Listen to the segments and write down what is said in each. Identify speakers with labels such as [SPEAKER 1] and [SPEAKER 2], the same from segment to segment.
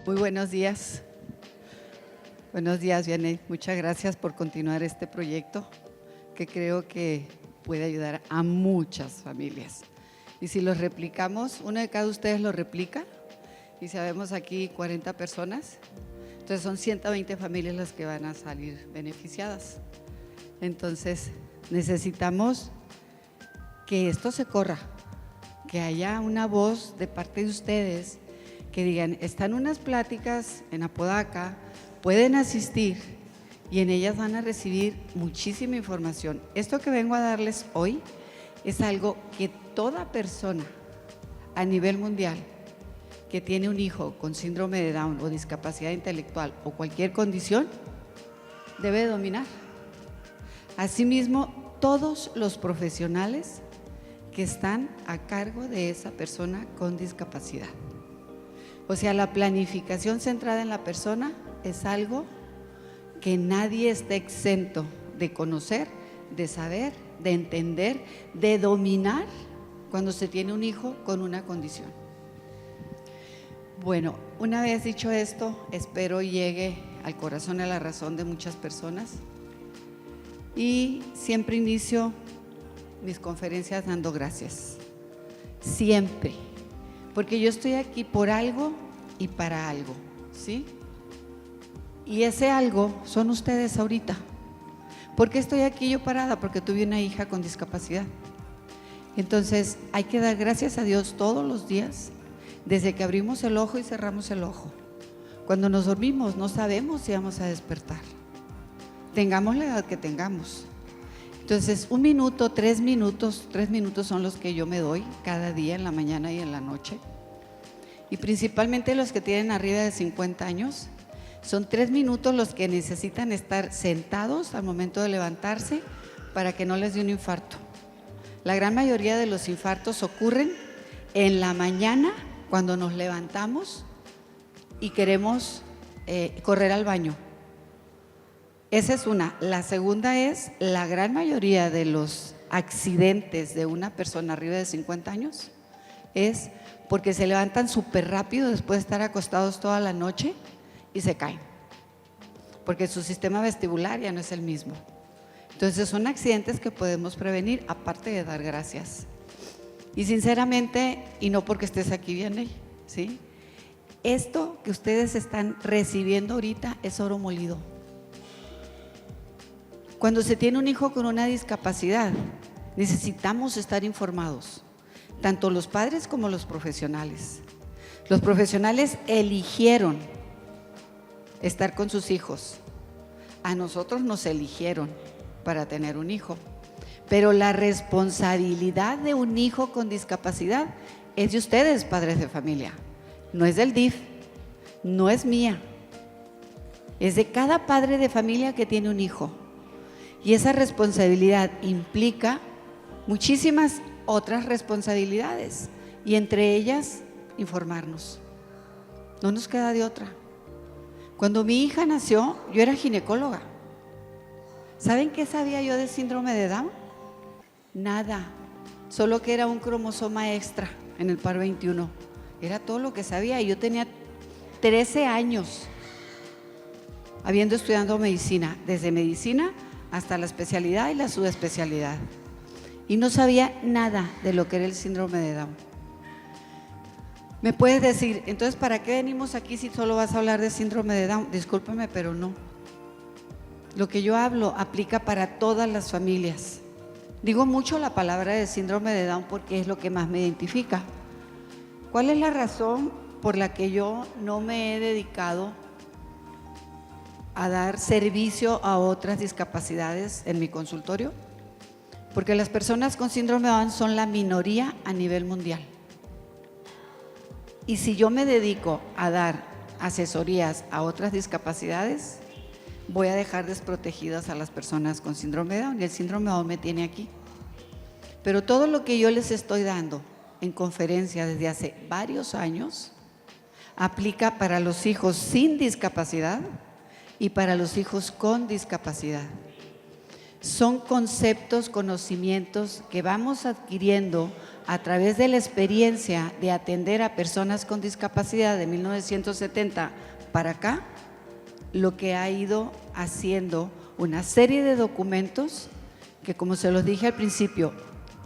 [SPEAKER 1] Muy buenos días. Buenos días, Vianney. Muchas gracias por continuar este proyecto que creo que puede ayudar a muchas familias. Y si los replicamos, uno de cada ustedes lo replica y sabemos aquí 40 personas, entonces son 120 familias las que van a salir beneficiadas. Entonces necesitamos que esto se corra, que haya una voz de parte de ustedes que digan, están unas pláticas en Apodaca, pueden asistir y en ellas van a recibir muchísima información. Esto que vengo a darles hoy es algo que toda persona a nivel mundial que tiene un hijo con síndrome de Down o discapacidad intelectual o cualquier condición debe dominar. Asimismo, todos los profesionales que están a cargo de esa persona con discapacidad. O sea, la planificación centrada en la persona es algo que nadie está exento de conocer, de saber, de entender, de dominar cuando se tiene un hijo con una condición. Bueno, una vez dicho esto, espero llegue al corazón y a la razón de muchas personas. Y siempre inicio mis conferencias dando gracias. Siempre. Porque yo estoy aquí por algo y para algo, ¿sí? Y ese algo son ustedes ahorita. ¿Por qué estoy aquí yo parada? Porque tuve una hija con discapacidad. Entonces hay que dar gracias a Dios todos los días, desde que abrimos el ojo y cerramos el ojo. Cuando nos dormimos no sabemos si vamos a despertar, tengamos la edad que tengamos. Entonces 1 minuto, 3 minutos son los que yo me doy cada día, en la mañana y en la noche. Y principalmente los que tienen arriba de 50 años, son 3 minutos los que necesitan estar sentados al momento de levantarse para que no les dé un infarto. La gran mayoría de los infartos ocurren en la mañana cuando nos levantamos y queremos correr al baño. Esa es una. La segunda es, la gran mayoría de los accidentes de una persona arriba de 50 años es porque se levantan súper rápido después de estar acostados toda la noche y se caen, porque su sistema vestibular ya no es el mismo. Entonces son accidentes que podemos prevenir, aparte de dar gracias. Y sinceramente, y no porque estés aquí, Vianney, ¿sí? Esto que ustedes están recibiendo ahorita es oro molido. Cuando se tiene un hijo con una discapacidad, necesitamos estar informados, tanto los padres como los profesionales. Los profesionales eligieron estar con sus hijos. A nosotros nos eligieron para tener un hijo. Pero la responsabilidad de un hijo con discapacidad es de ustedes, padres de familia. No es del DIF, no es mía. Es de cada padre de familia que tiene un hijo. Y esa responsabilidad implica muchísimas otras responsabilidades, y entre ellas informarnos. No nos queda de otra. Cuando mi hija nació, yo era ginecóloga. ¿Saben qué sabía yo de síndrome de Down? Nada, solo que era un cromosoma extra en el par 21. Era todo lo que sabía, y yo tenía 13 años habiendo estudiado medicina, desde medicina hasta la especialidad y la subespecialidad, y no sabía nada de lo que era el síndrome de Down. Me puedes decir, entonces ¿para qué venimos aquí si solo vas a hablar de síndrome de Down? Discúlpeme, pero no. Lo que yo hablo aplica para todas las familias. Digo mucho la palabra de síndrome de Down porque es lo que más me identifica. ¿Cuál es la razón por la que yo no me he dedicado a dar servicio a otras discapacidades en mi consultorio? Porque las personas con síndrome de Down son la minoría a nivel mundial. Y si yo me dedico a dar asesorías a otras discapacidades, voy a dejar desprotegidas a las personas con síndrome de Down, y el síndrome de Down me tiene aquí. Pero todo lo que yo les estoy dando en conferencia desde hace varios años aplica para los hijos sin discapacidad y para los hijos con discapacidad. son conceptos, conocimientos que vamos adquiriendo a través de la experiencia de atender a personas con discapacidad de 1970 para acá, lo que ha ido haciendo una serie de documentos que, como se los dije al principio,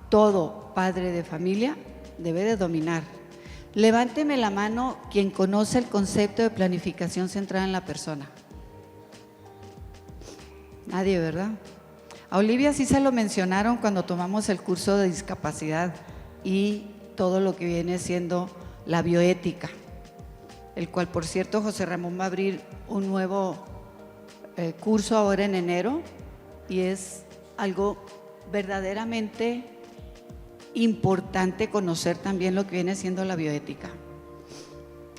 [SPEAKER 1] todo padre de familia debe de dominar. Levánteme la mano quien conoce el concepto de planificación centrada en la persona. Nadie, ¿verdad? A Olivia sí se lo mencionaron cuando tomamos el curso de discapacidad y todo lo que viene siendo la bioética, el cual, por cierto, José Ramón va a abrir un nuevo curso ahora en enero, y es algo verdaderamente importante conocer también lo que viene siendo la bioética.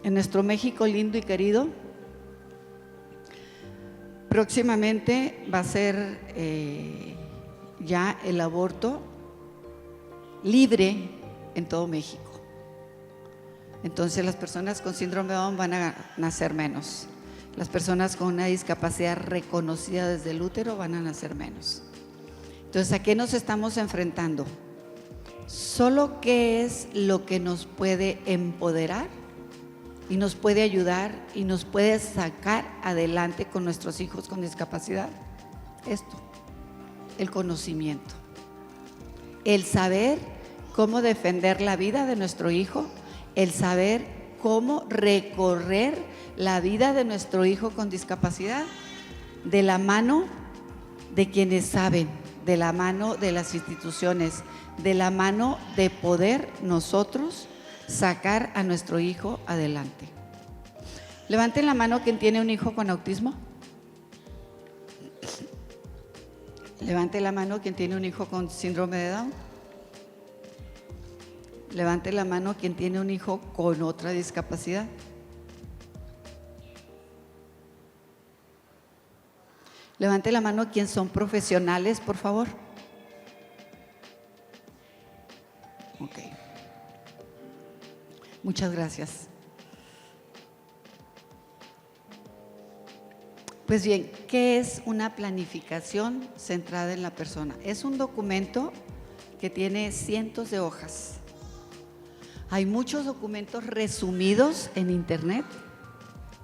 [SPEAKER 1] En nuestro México lindo y querido, próximamente va a ser ya el aborto libre en todo México. Entonces las personas con síndrome de Down van a nacer menos. Las personas con una discapacidad reconocida desde el útero van a nacer menos. Entonces, ¿a qué nos estamos enfrentando? Solo qué es lo que nos puede empoderar y nos puede ayudar y nos puede sacar adelante con nuestros hijos con discapacidad. Esto, el conocimiento, el saber cómo defender la vida de nuestro hijo, el saber cómo recorrer la vida de nuestro hijo con discapacidad de la mano de quienes saben, de la mano de las instituciones, de la mano de poder nosotros sacar a nuestro hijo adelante. Levanten la mano quien tiene un hijo con autismo. Levante la mano quien tiene un hijo con síndrome de Down. Levante la mano quien tiene un hijo con otra discapacidad. Levante la mano quien son profesionales, por favor. Ok. Muchas gracias. Pues bien, ¿qué es una planificación centrada en la persona? Es un documento que tiene cientos de hojas. Hay muchos documentos resumidos en internet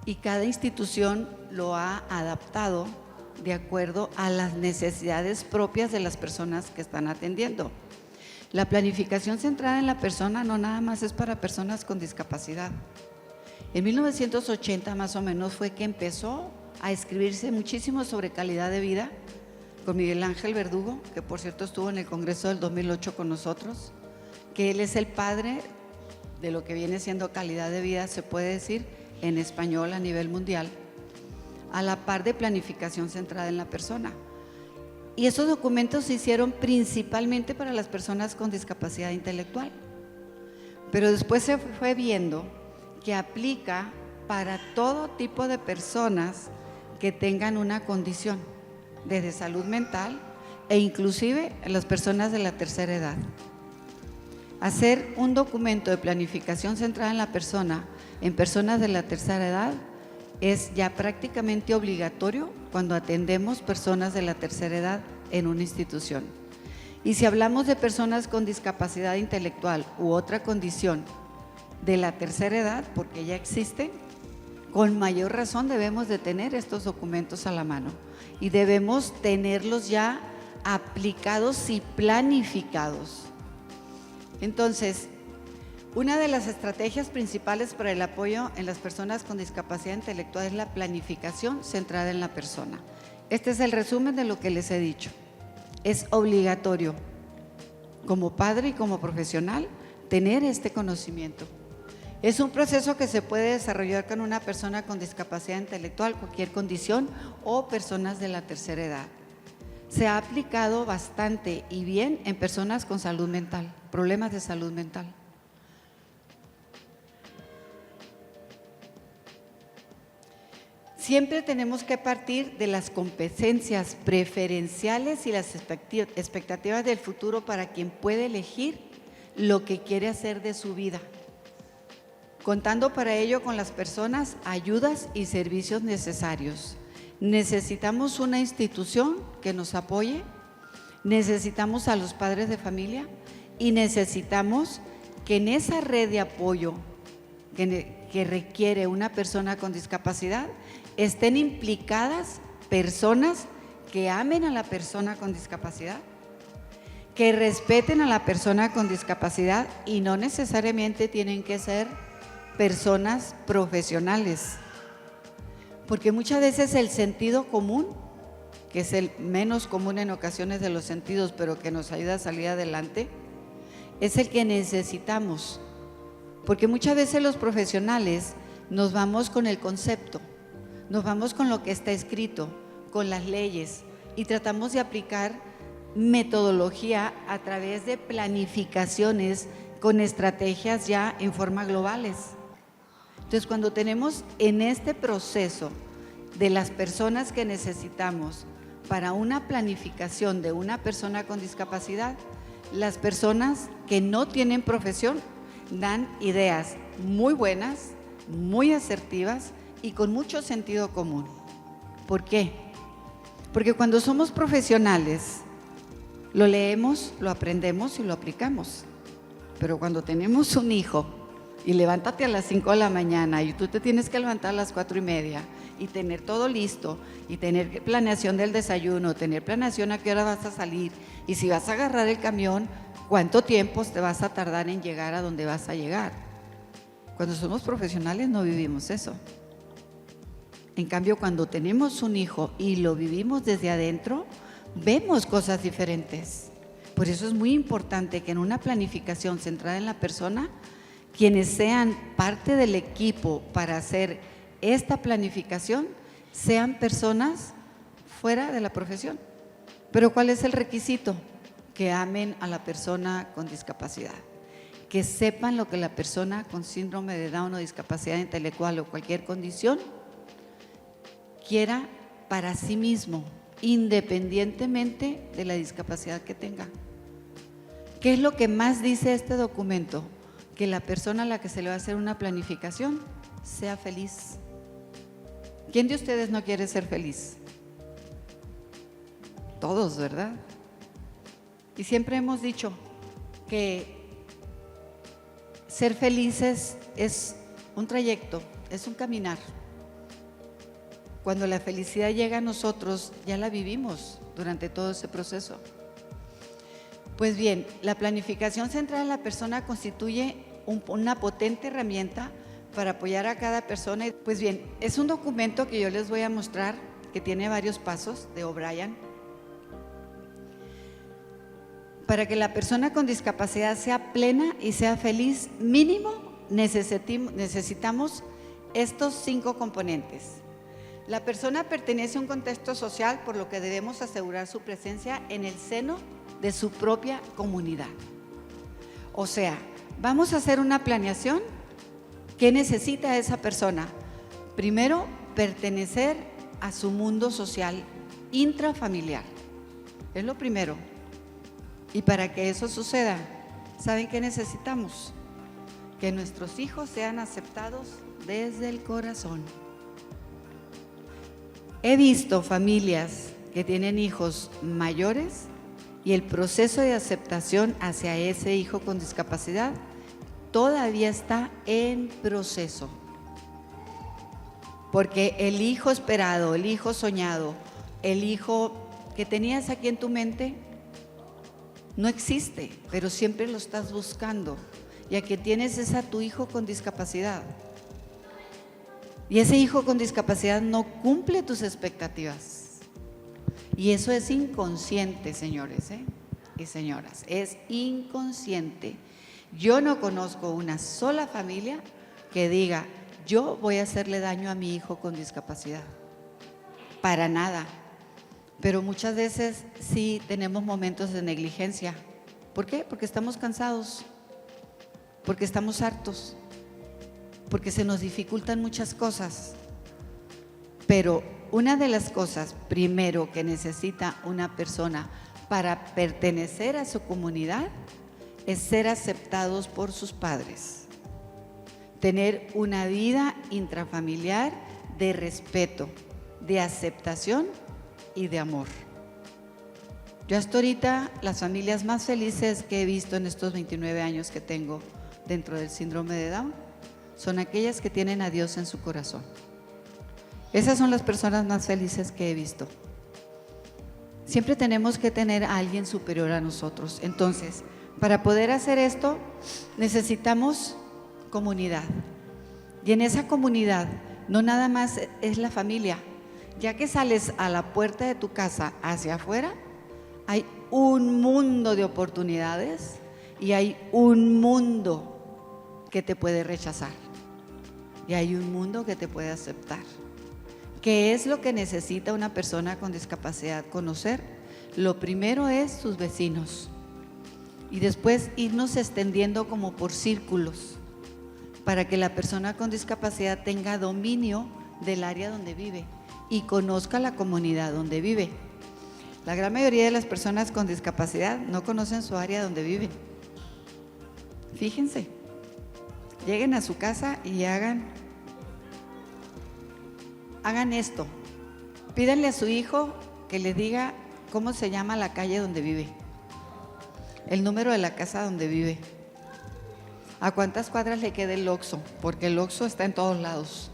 [SPEAKER 1] y cada institución lo ha adaptado de acuerdo a las necesidades propias de las personas que están atendiendo. La planificación centrada en la persona no nada más es para personas con discapacidad. En 1980 más o menos fue que empezó a escribirse muchísimo sobre calidad de vida con Miguel Ángel Verdugo, que por cierto estuvo en el Congreso del 2008 con nosotros, que él es el padre de lo que viene siendo calidad de vida, se puede decir, en español a nivel mundial, a la par de planificación centrada en la persona. Y esos documentos se hicieron principalmente para las personas con discapacidad intelectual, pero después se fue viendo que aplica para todo tipo de personas que tengan una condición, desde salud mental e inclusive las personas de la tercera edad. Hacer un documento de planificación centrada en la persona en personas de la tercera edad es ya prácticamente obligatorio cuando atendemos personas de la tercera edad en una institución. Y si hablamos de personas con discapacidad intelectual u otra condición de la tercera edad, porque ya existen, con mayor razón debemos de tener estos documentos a la mano y debemos tenerlos ya aplicados y planificados. Entonces, una de las estrategias principales para el apoyo en las personas con discapacidad intelectual es la planificación centrada en la persona. Este es el resumen de lo que les he dicho. Es obligatorio, como padre y como profesional, tener este conocimiento. Es un proceso que se puede desarrollar con una persona con discapacidad intelectual, cualquier condición, o personas de la tercera edad. Se ha aplicado bastante y bien en personas con salud mental, problemas de salud mental. Siempre tenemos que partir de las competencias preferenciales y las expectativas del futuro para quien puede elegir lo que quiere hacer de su vida, contando para ello con las personas, ayudas y servicios necesarios. Necesitamos una institución que nos apoye necesitamos a los padres de familia y necesitamos que en esa red de apoyo que requiere una persona con discapacidad estén implicadas personas que amen a la persona con discapacidad, que respeten a la persona con discapacidad y no necesariamente tienen que ser personas profesionales, porque muchas veces el sentido común, que es el menos común en ocasiones de los sentidos, pero que nos ayuda a salir adelante, es el que necesitamos, porque muchas veces los profesionales nos vamos con el concepto, nos vamos con lo que está escrito, con las leyes y tratamos de aplicar metodología a través de planificaciones con estrategias ya en forma globales. Entonces, cuando tenemos en este proceso de las personas que necesitamos para una planificación de una persona con discapacidad, las personas que no tienen profesión dan ideas muy buenas, muy asertivas y con mucho sentido común. ¿Por qué? Porque cuando somos profesionales, lo leemos, lo aprendemos y lo aplicamos. Pero cuando tenemos un hijo y levántate a las 5 de la mañana y tú te tienes que levantar a las 4:30 y tener todo listo y tener planeación del desayuno, tener planeación a qué hora vas a salir y si vas a agarrar el camión, cuánto tiempo te vas a tardar en llegar a donde vas a llegar. Cuando somos profesionales no vivimos eso. En cambio, cuando tenemos un hijo y lo vivimos desde adentro, vemos cosas diferentes. Por eso es muy importante que en una planificación centrada en la persona, quienes sean parte del equipo para hacer esta planificación sean personas fuera de la profesión. Pero ¿cuál es el requisito? Que amen a la persona con discapacidad, que sepan lo que la persona con síndrome de Down o discapacidad intelectual o cualquier condición quiera para sí mismo, independientemente de la discapacidad que tenga. ¿Qué es lo que más dice este documento? Que la persona a la que se le va a hacer una planificación sea feliz. ¿Quién de ustedes no quiere ser feliz? Todos, ¿verdad? Y siempre hemos dicho que ser felices es un trayecto, es un caminar. Cuando la felicidad llega a nosotros, ya la vivimos durante todo ese proceso. Pues bien, la planificación centrada en la persona constituye una potente herramienta para apoyar a cada persona. Pues bien, es un documento que yo les voy a mostrar que tiene varios pasos de O'Brien. Para que la persona con discapacidad sea plena y sea feliz, mínimo necesitamos estos 5 componentes. La persona pertenece a un contexto social, por lo que debemos asegurar su presencia en el seno de su propia comunidad. O sea, vamos a hacer una planeación. ¿Qué necesita esa persona? Primero, pertenecer a su mundo social intrafamiliar. Es lo primero. Y para que eso suceda, ¿saben qué necesitamos? Que nuestros hijos sean aceptados desde el corazón. He visto familias que tienen hijos mayores y el proceso de aceptación hacia ese hijo con discapacidad todavía está en proceso. Porque el hijo esperado, el hijo soñado, el hijo que tenías aquí en tu mente no existe, pero siempre lo estás buscando. Y a que tienes es a tu hijo con discapacidad. Y ese hijo con discapacidad no cumple tus expectativas. Y eso es inconsciente, señores, y señoras, es inconsciente. Yo no conozco una sola familia que diga, yo voy a hacerle daño a mi hijo con discapacidad. Para nada. Pero muchas veces sí tenemos momentos de negligencia. ¿Por qué? Porque estamos cansados, porque estamos hartos, porque se nos dificultan muchas cosas. Pero una de las cosas primero que necesita una persona para pertenecer a su comunidad es ser aceptados por sus padres, tener una vida intrafamiliar de respeto, de aceptación y de amor. Yo hasta ahorita las familias más felices que he visto en estos 29 años que tengo dentro del síndrome de Down son aquellas que tienen a Dios en su corazón. Esas son las personas más felices que he visto. Siempre tenemos que tener a alguien superior a nosotros. Entonces, para poder hacer esto, necesitamos comunidad. Y en esa comunidad, no nada más es la familia. Ya que sales a la puerta de tu casa hacia afuera, hay un mundo de oportunidades y hay un mundo que te puede rechazar. Y hay un mundo que te puede aceptar. ¿Qué es lo que necesita una persona con discapacidad conocer? Lo primero es sus vecinos y después irnos extendiendo como por círculos para que la persona con discapacidad tenga dominio del área donde vive y conozca la comunidad donde vive. La gran mayoría de las personas con discapacidad no conocen su área donde viven. Fíjense, lleguen a su casa y hagan esto. Pídanle a su hijo que le diga cómo se llama la calle donde vive, el número de la casa donde vive, a cuántas cuadras le queda el Oxxo, porque el Oxxo está en todos lados,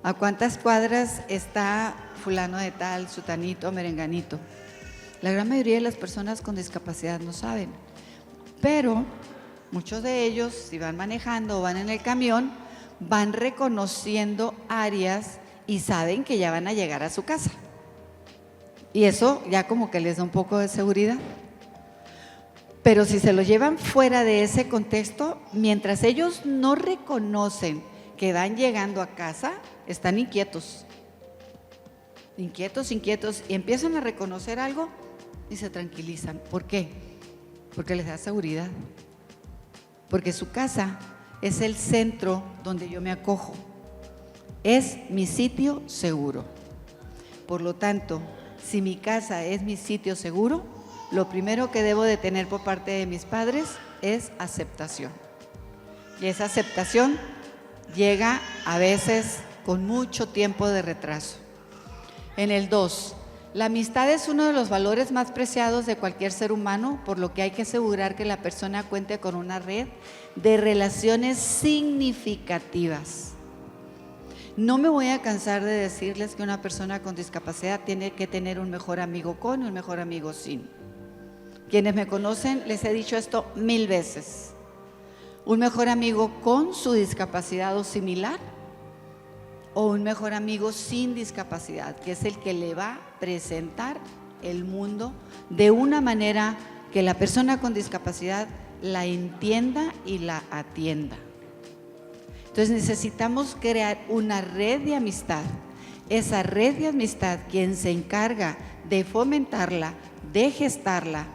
[SPEAKER 1] a cuántas cuadras está fulano de tal, sutanito, merenganito. La gran mayoría de las personas con discapacidad no saben, pero muchos de ellos, si van manejando o van en el camión, van reconociendo áreas y saben que ya van a llegar a su casa. Y eso ya como que les da un poco de seguridad. Pero si se lo llevan fuera de ese contexto, mientras ellos no reconocen que van llegando a casa, están inquietos, y empiezan a reconocer algo y se tranquilizan. ¿Por qué? Porque les da seguridad. Porque su casa es el centro donde yo me acojo. Es mi sitio seguro. Por lo tanto, si mi casa es mi sitio seguro, lo primero que debo de tener por parte de mis padres es aceptación. Y esa aceptación llega a veces con mucho tiempo de retraso. En el 2, la amistad es uno de los valores más preciados de cualquier ser humano, por lo que hay que asegurar que la persona cuente con una red de relaciones significativas. No me voy a cansar de decirles que una persona con discapacidad tiene que tener un mejor amigo con y un mejor amigo sin. Quienes me conocen les he dicho esto 1000 veces. Un mejor amigo con su discapacidad o similar, o un mejor amigo sin discapacidad, que es el que le va a presentar el mundo de una manera que la persona con discapacidad la entienda y la atienda. Entonces necesitamos crear una red de amistad. Esa red de amistad, quien se encarga de fomentarla, de gestarla,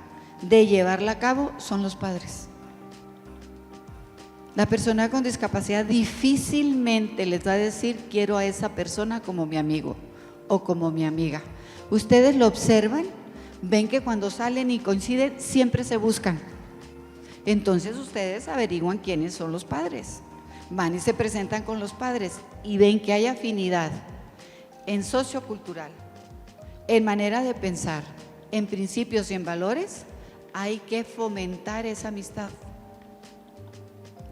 [SPEAKER 1] de llevarla a cabo, son los padres. La persona con discapacidad difícilmente les va a decir quiero a esa persona como mi amigo o como mi amiga. Ustedes lo observan, ven que cuando salen y coinciden siempre se buscan. Entonces ustedes averiguan quiénes son los padres. Van y se presentan con los padres y ven que hay afinidad en sociocultural, en manera de pensar, en principios y en valores. Hay que fomentar esa amistad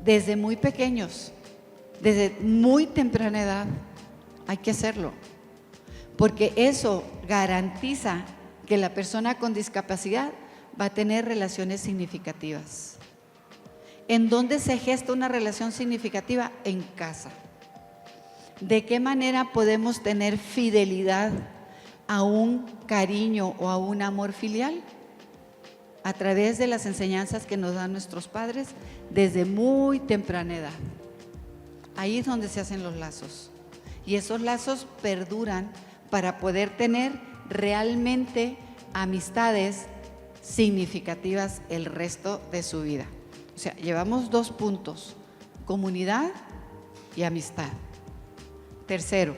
[SPEAKER 1] desde muy pequeños, desde muy temprana edad. Hay que hacerlo, porque eso garantiza que la persona con discapacidad va a tener relaciones significativas. ¿En dónde se gesta una relación significativa? En casa. ¿De qué manera podemos tener fidelidad a un cariño o a un amor filial? A través de las enseñanzas que nos dan nuestros padres desde muy temprana edad. Ahí es donde se hacen los lazos. Y esos lazos perduran para poder tener realmente amistades significativas el resto de su vida. O sea, llevamos 2 puntos, comunidad y amistad. Tercero,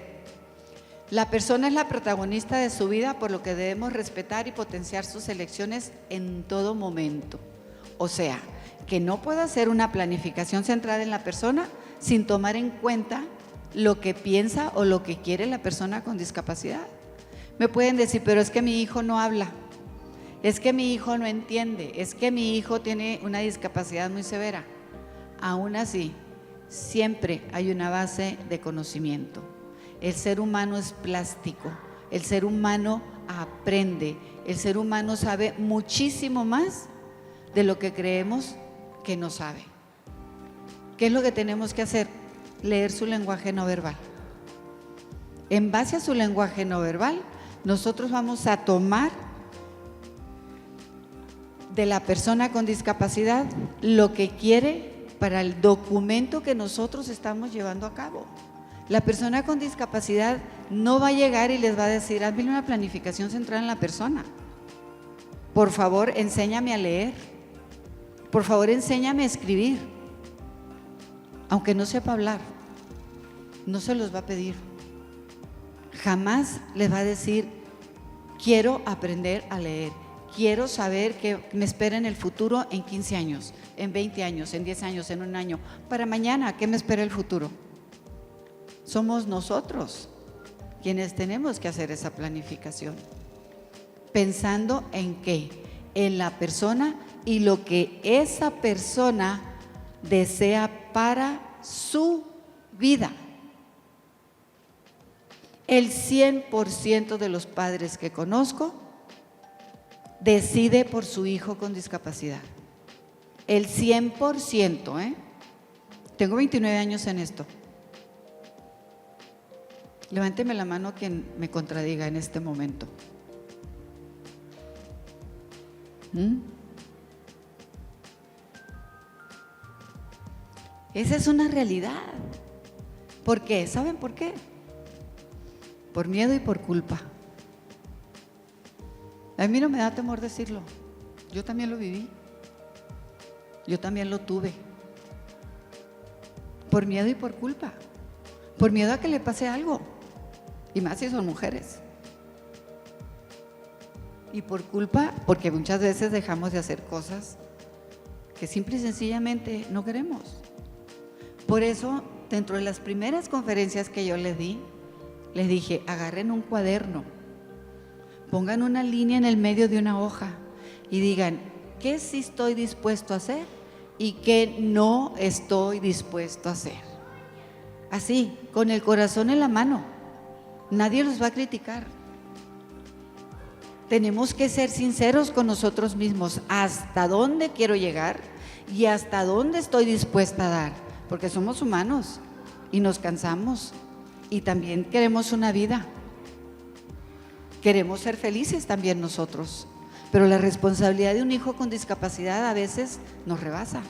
[SPEAKER 1] la persona es la protagonista de su vida, por lo que debemos respetar y potenciar sus elecciones en todo momento. O sea, que no puedo hacer una planificación centrada en la persona sin tomar en cuenta lo que piensa o lo que quiere la persona con discapacidad. Me pueden decir, pero es que mi hijo no habla. Es que mi hijo no entiende, es que mi hijo tiene una discapacidad muy severa. Aún así, siempre hay una base de conocimiento. El ser humano es plástico, el ser humano aprende, el ser humano sabe muchísimo más de lo que creemos que no sabe. ¿Qué es lo que tenemos que hacer? Leer su lenguaje no verbal. En base a su lenguaje no verbal, nosotros vamos a tomar de la persona con discapacidad lo que quiere para el documento que nosotros estamos llevando a cabo. La persona con discapacidad no va a llegar y les va a decir: hazme una planificación centrada en la persona. Por favor, enséñame a leer. Por favor, enséñame a escribir. Aunque no sepa hablar, no se los va a pedir. Jamás les va a decir: quiero aprender a leer. Quiero saber qué me espera en el futuro en 15 años, en 20 años, en 10 años, en un año. Para mañana, ¿qué me espera el futuro? Somos nosotros quienes tenemos que hacer esa planificación. Pensando en qué, en la persona y lo que esa persona desea para su vida. El 100% de los padres que conozco decide por su hijo con discapacidad. El 100%, ¿eh? Tengo 29 años en esto. Levánteme la mano quien me contradiga en este momento. Esa es una realidad. ¿Por qué? ¿Saben por qué? Por miedo y por culpa. A mí no me da temor decirlo. Yo también lo viví. Yo también lo tuve. Por miedo y por culpa. Por miedo a que le pase algo. Y más si son mujeres. Y por culpa, porque muchas veces dejamos de hacer cosas que simple y sencillamente no queremos. Por eso, dentro de las primeras conferencias que yo les di, les dije: agarren un cuaderno, pongan una línea en el medio de una hoja y digan qué sí estoy dispuesto a hacer y qué no estoy dispuesto a hacer. Así, con el corazón en la mano. Nadie los va a criticar. Tenemos que ser sinceros con nosotros mismos. ¿Hasta dónde quiero llegar? Y hasta dónde estoy dispuesta a dar. Porque somos humanos y nos cansamos. Y también queremos una vida. Queremos ser felices también nosotros. Pero la responsabilidad de un hijo con discapacidad a veces nos rebasa.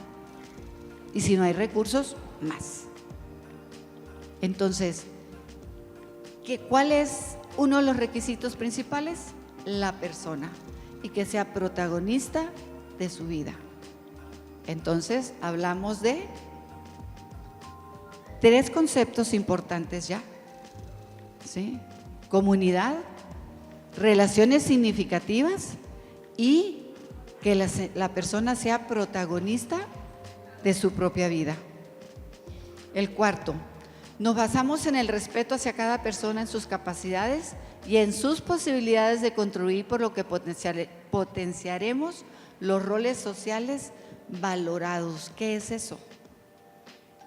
[SPEAKER 1] Y si no hay recursos, más. Entonces, ¿cuál es uno de los requisitos principales? La persona, y que sea protagonista de su vida. Entonces, hablamos de 3 conceptos importantes ya, ¿sí? Comunidad, relaciones significativas y que la persona sea protagonista de su propia vida. El cuarto, nos basamos en el respeto hacia cada persona, en sus capacidades y en sus posibilidades de contribuir, por lo que potenciaremos los roles sociales valorados. ¿Qué es eso?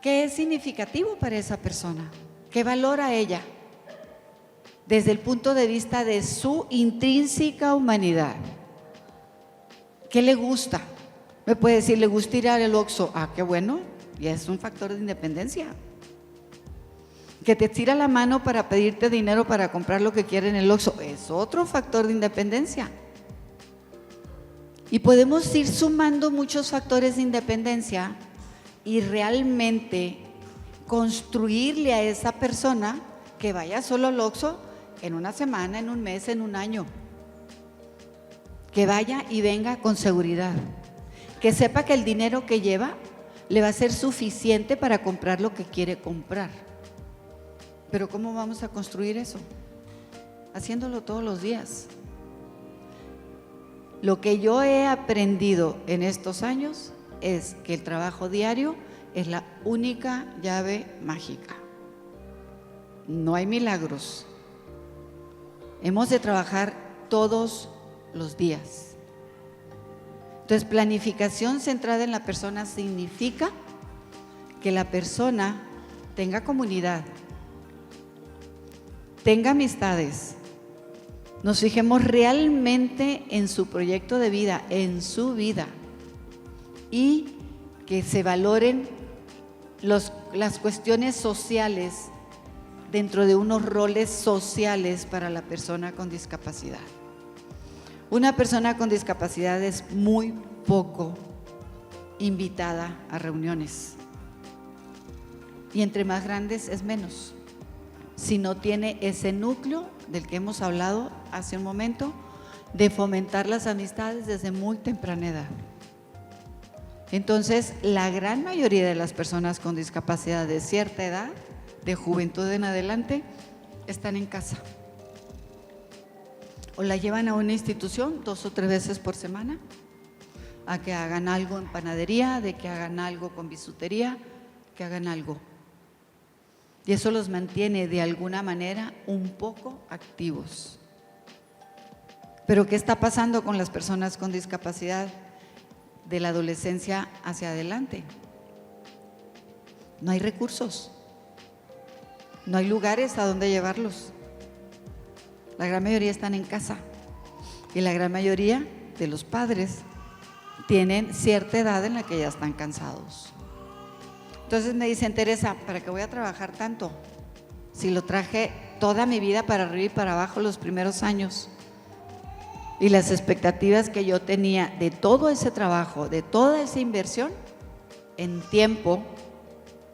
[SPEAKER 1] ¿Qué es significativo para esa persona? ¿Qué valora ella? Desde el punto de vista de su intrínseca humanidad. ¿Qué le gusta? Me puede decir: le gusta ir al Oxxo. Ah, qué bueno, y es un factor de independencia. Que te tira la mano para pedirte dinero para comprar lo que quiere en el Oxxo, es otro factor de independencia. Y podemos ir sumando muchos factores de independencia y realmente construirle a esa persona que vaya solo al Oxxo en una semana, en un mes, en un año. Que vaya y venga con seguridad. Que sepa que el dinero que lleva le va a ser suficiente para comprar lo que quiere comprar. Pero ¿cómo vamos a construir eso? Haciéndolo todos los días. Lo que yo he aprendido en estos años es que el trabajo diario es la única llave mágica. No hay milagros. Hemos de trabajar todos los días. Entonces, planificación centrada en la persona significa que la persona tenga comunidad, tenga amistades, nos fijemos realmente en su proyecto de vida, en su vida, y que se valoren las cuestiones sociales dentro de unos roles sociales para la persona con discapacidad. Una persona con discapacidad es muy poco invitada a reuniones, y entre más grandes es menos, si no tiene ese núcleo del que hemos hablado hace un momento, de fomentar las amistades desde muy temprana edad. Entonces, la gran mayoría de las personas con discapacidad de cierta edad, de juventud en adelante, están en casa. O la llevan a una institución 2 o 3 veces por semana, a que hagan algo en panadería, de que hagan algo con bisutería, que hagan algo. Y eso los mantiene de alguna manera un poco activos. Pero ¿qué está pasando con las personas con discapacidad de la adolescencia hacia adelante? No hay recursos, no hay lugares a donde llevarlos. La gran mayoría están en casa, y la gran mayoría de los padres tienen cierta edad en la que ya están cansados. Entonces me dicen: Teresa, ¿para qué voy a trabajar tanto? Si lo traje toda mi vida para arriba y para abajo los primeros años. Y las expectativas que yo tenía de todo ese trabajo, de toda esa inversión en tiempo,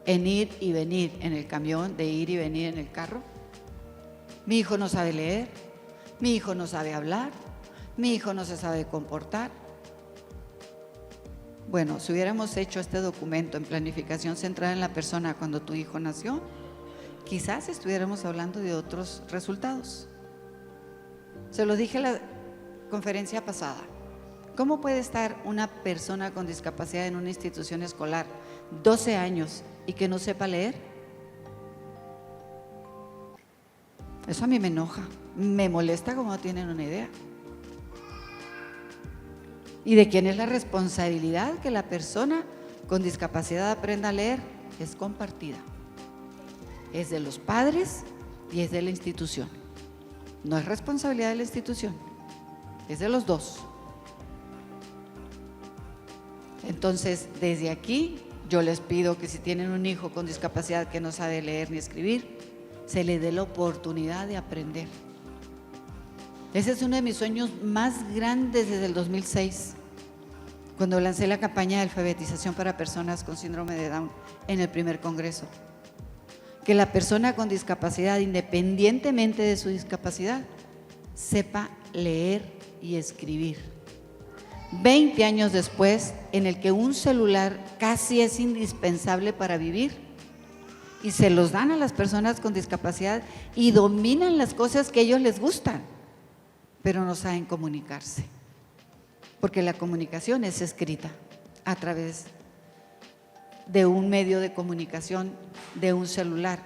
[SPEAKER 1] en ir y venir en el camión, de ir y venir en el carro. Mi hijo no sabe leer, mi hijo no sabe hablar, mi hijo no se sabe comportar. Bueno, si hubiéramos hecho este documento en planificación centrada en la persona cuando tu hijo nació, quizás estuviéramos hablando de otros resultados. Se lo dije en la conferencia pasada. ¿Cómo puede estar una persona con discapacidad en una institución escolar 12 años y que no sepa leer? Eso a mí me enoja, me molesta como no tienen una idea. ¿Y de quién es la responsabilidad que la persona con discapacidad aprenda a leer? Es compartida. Es de los padres y es de la institución. No es responsabilidad de la institución, es de los dos. Entonces, desde aquí, yo les pido que si tienen un hijo con discapacidad que no sabe leer ni escribir, se le dé la oportunidad de aprender. Ese es uno de mis sueños más grandes desde el 2006, cuando lancé la campaña de alfabetización para personas con síndrome de Down en el primer congreso. Que la persona con discapacidad, independientemente de su discapacidad, sepa leer y escribir. 20 años después, en el que un celular casi es indispensable para vivir, y se los dan a las personas con discapacidad y dominan las cosas que a ellos les gustan, pero no saben comunicarse, porque la comunicación es escrita a través de un medio de comunicación, de un celular.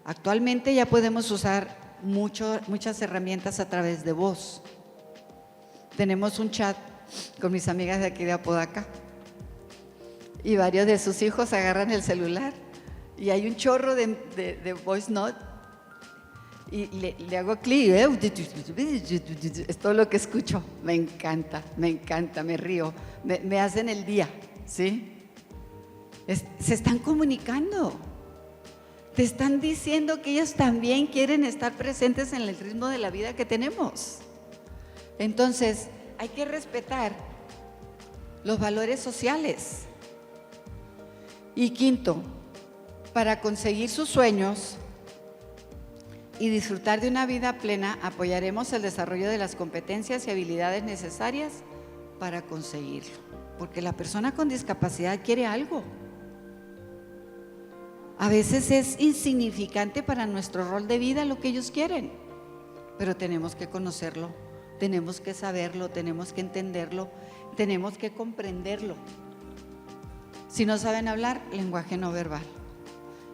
[SPEAKER 1] Actualmente ya podemos usar muchas herramientas a través de voz. Tenemos un chat con mis amigas de aquí de Apodaca, y varios de sus hijos agarran el celular y hay un chorro de voice note, y le hago clic, es todo lo que escucho. Me encanta, me río, me hacen el día, ¿sí? Se están comunicando, te están diciendo que ellos también quieren estar presentes en el ritmo de la vida que tenemos. Entonces, hay que respetar los valores sociales. Y quinto, para conseguir sus sueños y disfrutar de una vida plena, apoyaremos el desarrollo de las competencias y habilidades necesarias para conseguirlo. Porque la persona con discapacidad quiere algo. A veces es insignificante para nuestro rol de vida lo que ellos quieren, pero tenemos que conocerlo, tenemos que saberlo, tenemos que entenderlo, tenemos que comprenderlo. Si no saben hablar, lenguaje no verbal.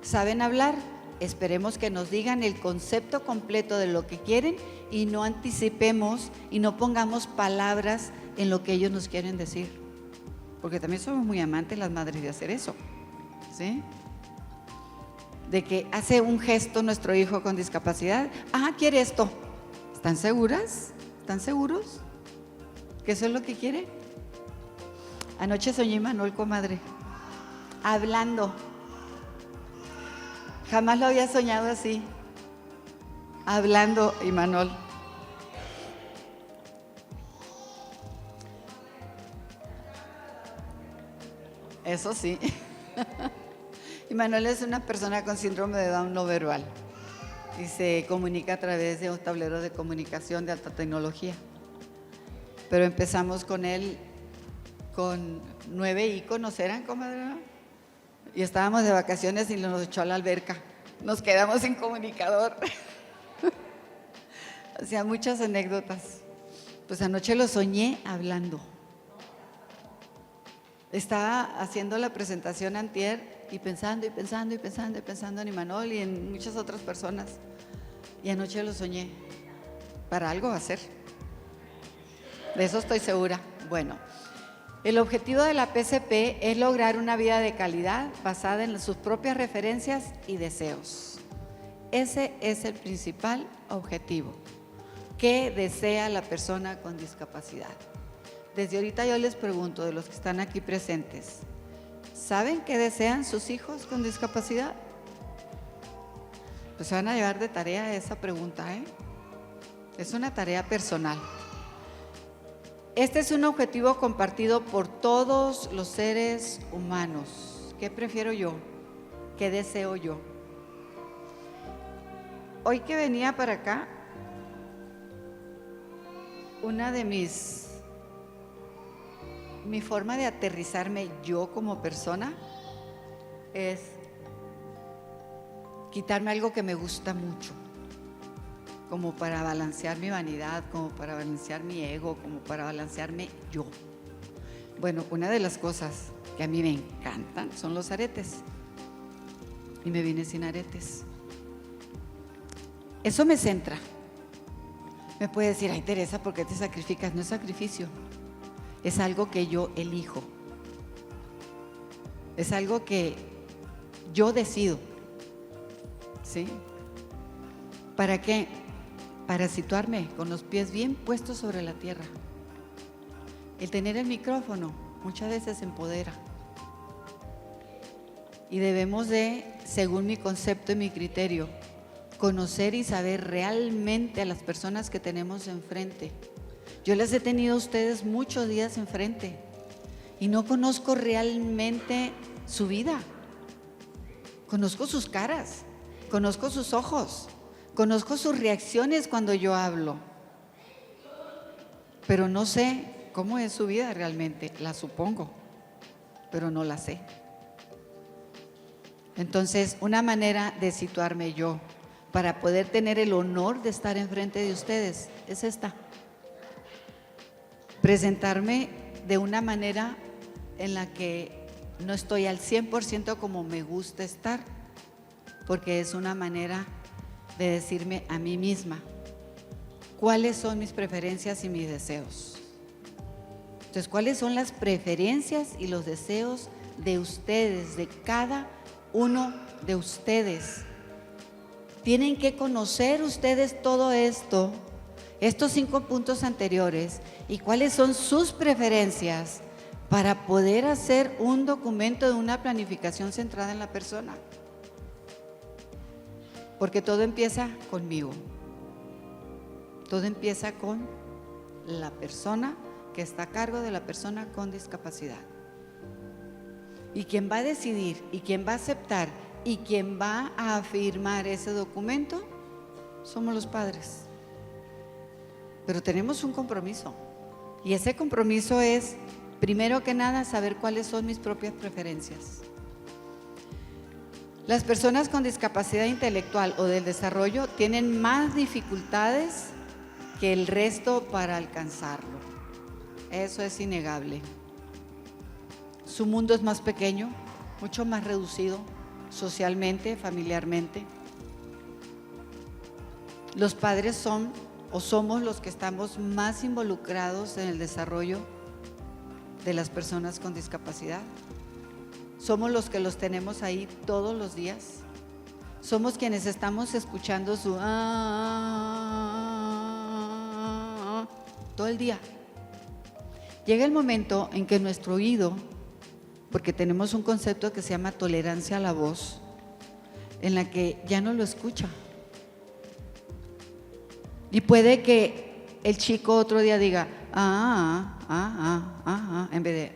[SPEAKER 1] ¿Saben hablar? Esperemos que nos digan el concepto completo de lo que quieren y no anticipemos y no pongamos palabras en lo que ellos nos quieren decir. porque también somos muy amantes las madres de hacer eso, ¿sí? De que hace un gesto nuestro hijo con discapacidad, quiere esto. ¿Están seguras? ¿Están seguros que eso es lo que quiere? Anoche soñé a Manuel, comadre, hablando. Jamás lo había soñado así, hablando, Imanol. Eso sí. Imanol es una persona con síndrome de Down no verbal y se comunica a través de un tablero de comunicación de alta tecnología. Pero empezamos con él con 9 iconos, ¿eran, comadre? Y estábamos de vacaciones y nos echó a la alberca. Nos quedamos sin comunicador. O sea, muchas anécdotas. Pues anoche lo soñé hablando. Estaba haciendo la presentación antier y pensando en Imanol y en muchas otras personas. Y anoche lo soñé. Para algo va a ser. De eso estoy segura. Bueno, el objetivo de la PCP es lograr una vida de calidad basada en sus propias referencias y deseos. Ese es el principal objetivo. ¿Qué desea la persona con discapacidad? Desde ahorita yo les pregunto, de los que están aquí presentes, ¿saben qué desean sus hijos con discapacidad? Pues se van a llevar de tarea esa pregunta, ¿eh? Es una tarea personal. Este es un objetivo compartido por todos los seres humanos. ¿Qué prefiero yo? ¿Qué deseo yo? Hoy que venía para acá, una de mi forma de aterrizarme yo como persona es quitarme algo que me gusta mucho, como para balancear mi vanidad, como para balancear mi ego, como para balancearme yo. Bueno, una de las cosas que a mí me encantan son los aretes. Y me vine sin aretes. Eso me centra. Me puede decir, ay Teresa, ¿por qué te sacrificas? No es sacrificio. Es algo que yo elijo. Es algo que yo decido. ¿Sí? ¿Para qué? Para situarme con los pies bien puestos sobre la tierra. El tener el micrófono muchas veces empodera. Y debemos de, según mi concepto y mi criterio, conocer y saber realmente a las personas que tenemos enfrente. Yo les he tenido a ustedes muchos días enfrente y no conozco realmente su vida. Conozco sus caras, conozco sus ojos, conozco sus reacciones cuando yo hablo, pero no sé cómo es su vida realmente. La supongo, pero no la sé. Entonces, una manera de situarme yo para poder tener el honor de estar enfrente de ustedes es esta: presentarme de una manera en la que no estoy al 100% como me gusta estar, porque es una manera de decirme a mí misma cuáles son mis preferencias y mis deseos. Entonces, ¿cuáles son las preferencias y los deseos de ustedes, de cada uno de ustedes? Tienen que conocer ustedes todo esto, estos 5 puntos anteriores, y cuáles son sus preferencias para poder hacer un documento de una planificación centrada en la persona. Porque todo empieza conmigo. Todo empieza con la persona que está a cargo de la persona con discapacidad. Y quien va a decidir, y quien va a aceptar, y quien va a firmar ese documento, somos los padres. Pero tenemos un compromiso. Y ese compromiso es, primero que nada, saber cuáles son mis propias preferencias. Las personas con discapacidad intelectual o del desarrollo tienen más dificultades que el resto para alcanzarlo. Eso es innegable. Su mundo es más pequeño, mucho más reducido socialmente, familiarmente. Los padres son o somos los que estamos más involucrados en el desarrollo de las personas con discapacidad. Somos los que los tenemos ahí todos los días. Somos quienes estamos escuchando su todo el día. Llega el momento en que nuestro oído, porque tenemos un concepto que se llama tolerancia a la voz, en la que ya no lo escucha. Y puede que el chico otro día diga en vez de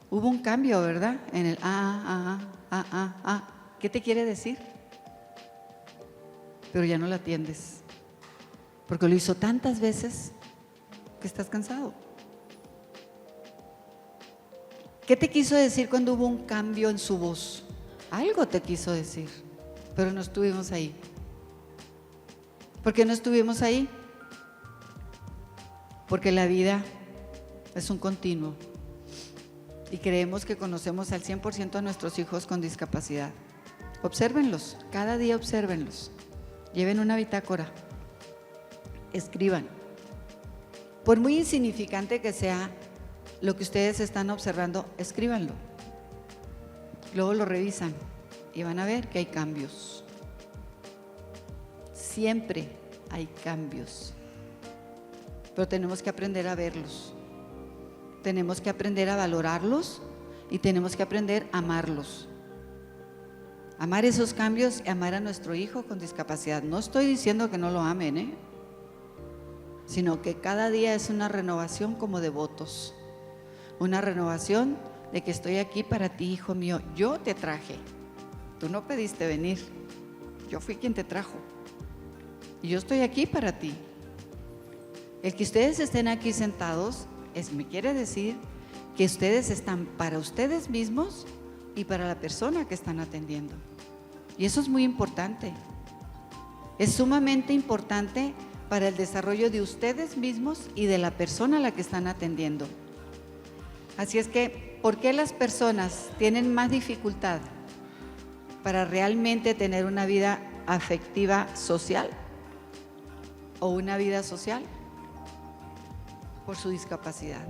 [SPEAKER 1] Hubo un cambio, ¿verdad? En el ¿Qué te quiere decir? Pero ya no la atiendes, porque lo hizo tantas veces que estás cansado. ¿Qué te quiso decir cuando hubo un cambio en su voz? Algo te quiso decir, pero no estuvimos ahí. ¿Por qué no estuvimos ahí? Porque la vida es un continuo y creemos que conocemos al 100% a nuestros hijos con discapacidad. Obsérvenlos, cada día obsérvenlos. Lleven una bitácora, escriban. Por muy insignificante que sea lo que ustedes están observando, escríbanlo. Luego lo revisan y van a ver que hay cambios. Siempre hay cambios, pero tenemos que aprender a verlos. Tenemos que aprender a valorarlos y tenemos que aprender a amarlos. Amar esos cambios y amar a nuestro hijo con discapacidad. No estoy diciendo que no lo amen, sino que cada día es una renovación como de votos. Una renovación de que estoy aquí para ti, hijo mío. Yo te traje. Tú no pediste venir. Yo fui quien te trajo. Y yo estoy aquí para ti. El que ustedes estén aquí sentados me quiere decir que ustedes están para ustedes mismos y para la persona que están atendiendo. Y eso es muy importante. Es sumamente importante para el desarrollo de ustedes mismos y de la persona a la que están atendiendo. Así es que, ¿por qué las personas tienen más dificultad para realmente tener una vida afectiva social o una vida social? Por su discapacidad.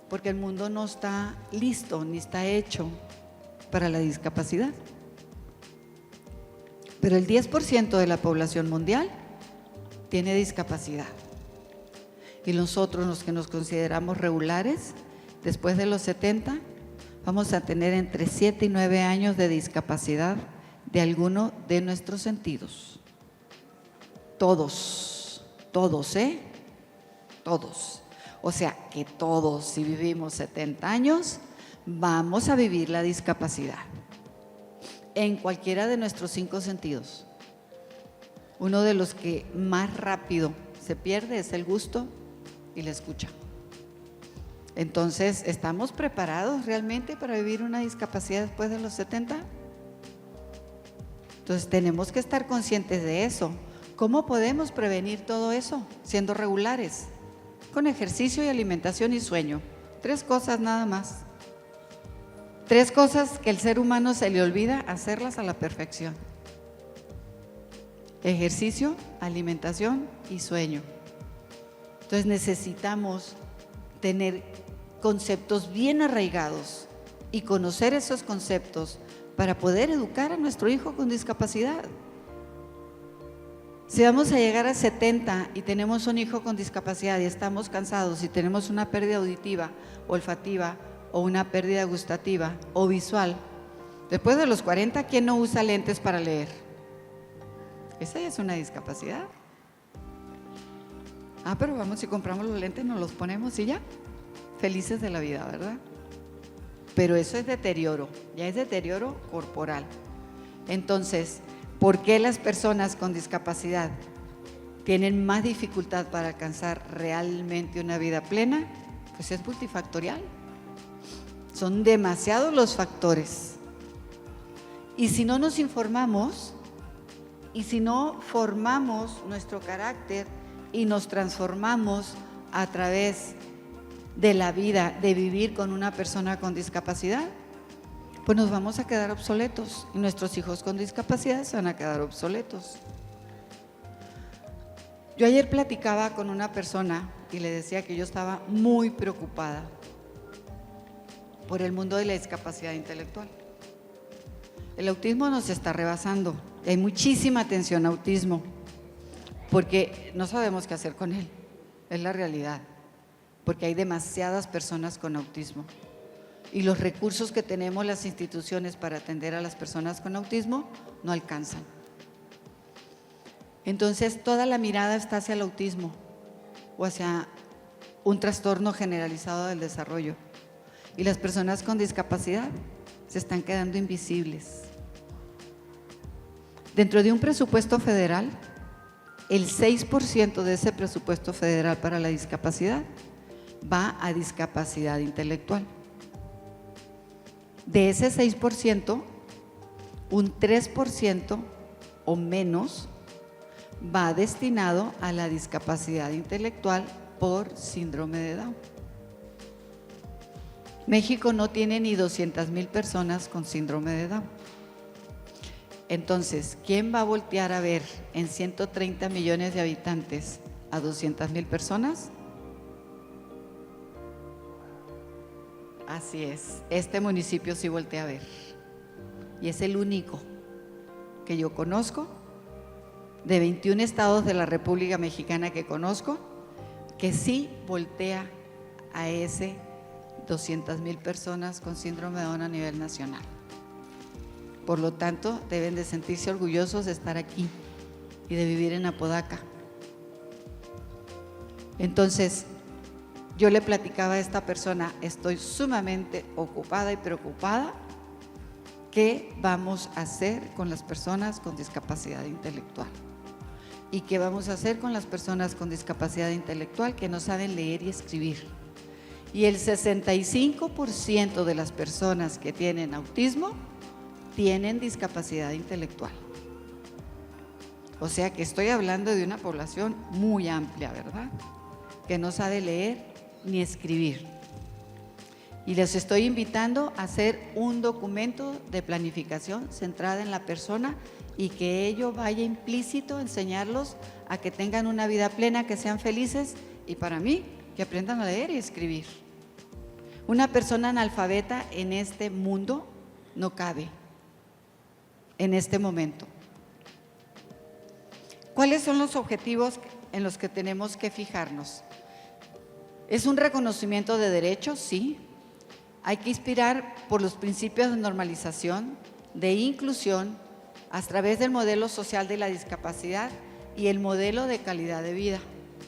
[SPEAKER 1] Porque el mundo no está listo ni está hecho para la discapacidad. Pero el 10% de la población mundial tiene discapacidad. Y nosotros, los que nos consideramos regulares, después de los 70, vamos a tener entre 7 y 9 años de discapacidad de alguno de nuestros sentidos. Todos, todos, todos. O sea, que todos, si vivimos 70 años, vamos a vivir la discapacidad en cualquiera de nuestros 5 sentidos. Uno de los que más rápido se pierde es el gusto y la escucha. Entonces, ¿estamos preparados realmente para vivir una discapacidad después de los 70? Entonces, tenemos que estar conscientes de eso. ¿Cómo podemos prevenir todo eso? Siendo regulares, con ejercicio y alimentación y sueño. 3 cosas nada más. 3 cosas que el ser humano se le olvida hacerlas a la perfección. Ejercicio, alimentación y sueño. Entonces necesitamos tener conceptos bien arraigados y conocer esos conceptos para poder educar a nuestro hijo con discapacidad. Si vamos a llegar a 70 y tenemos un hijo con discapacidad y estamos cansados y tenemos una pérdida auditiva, olfativa o una pérdida gustativa o visual, después de los 40, ¿quién no usa lentes para leer? Esa ya es una discapacidad. Pero vamos y compramos los lentes, nos los ponemos y ya, felices de la vida, ¿verdad? Pero eso es deterioro, ya es deterioro corporal. Entonces, ¿por qué las personas con discapacidad tienen más dificultad para alcanzar realmente una vida plena? Pues es multifactorial. Son demasiados los factores. Y si no nos informamos y si no formamos nuestro carácter y nos transformamos a través de la vida, de vivir con una persona con discapacidad, pues nos vamos a quedar obsoletos y nuestros hijos con discapacidad se van a quedar obsoletos. Yo ayer platicaba con una persona y le decía que yo estaba muy preocupada por el mundo de la discapacidad intelectual. El autismo nos está rebasando. Hay muchísima atención a autismo porque no sabemos qué hacer con él. Es la realidad. Porque hay demasiadas personas con autismo. Y los recursos que tenemos las instituciones para atender a las personas con autismo no alcanzan. Entonces, toda la mirada está hacia el autismo o hacia un trastorno generalizado del desarrollo. Y las personas con discapacidad se están quedando invisibles. Dentro de un presupuesto federal, el 6% de ese presupuesto federal para la discapacidad va a discapacidad intelectual. De ese 6%, un 3% o menos va destinado a la discapacidad intelectual por síndrome de Down. México no tiene ni 200,000 personas con síndrome de Down. Entonces, ¿quién va a voltear a ver en 130 millones de habitantes a 200,000 personas? Así es, este municipio sí voltea a ver. Y es el único que yo conozco, de 21 estados de la República Mexicana que conozco, que sí voltea a ese 200,000 personas con síndrome de Down a nivel nacional. Por lo tanto, deben de sentirse orgullosos de estar aquí y de vivir en Apodaca. Entonces, yo le platicaba a esta persona, estoy sumamente ocupada y preocupada. ¿Qué vamos a hacer con las personas con discapacidad intelectual? ¿Y qué vamos a hacer con las personas con discapacidad intelectual que no saben leer y escribir? Y el 65% de las personas que tienen autismo tienen discapacidad intelectual. O sea que estoy hablando de una población muy amplia, ¿verdad? Que no sabe leer ni escribir. Y les estoy invitando a hacer un documento de planificación centrada en la persona y que ello vaya implícito enseñarlos a que tengan una vida plena, que sean felices y para mí, que aprendan a leer y escribir. Una persona analfabeta en este mundo no cabe en este momento. ¿Cuáles son los objetivos en los que tenemos que fijarnos? ¿Es un reconocimiento de derechos? Sí. Hay que inspirar por los principios de normalización, de inclusión, a través del modelo social de la discapacidad y el modelo de calidad de vida.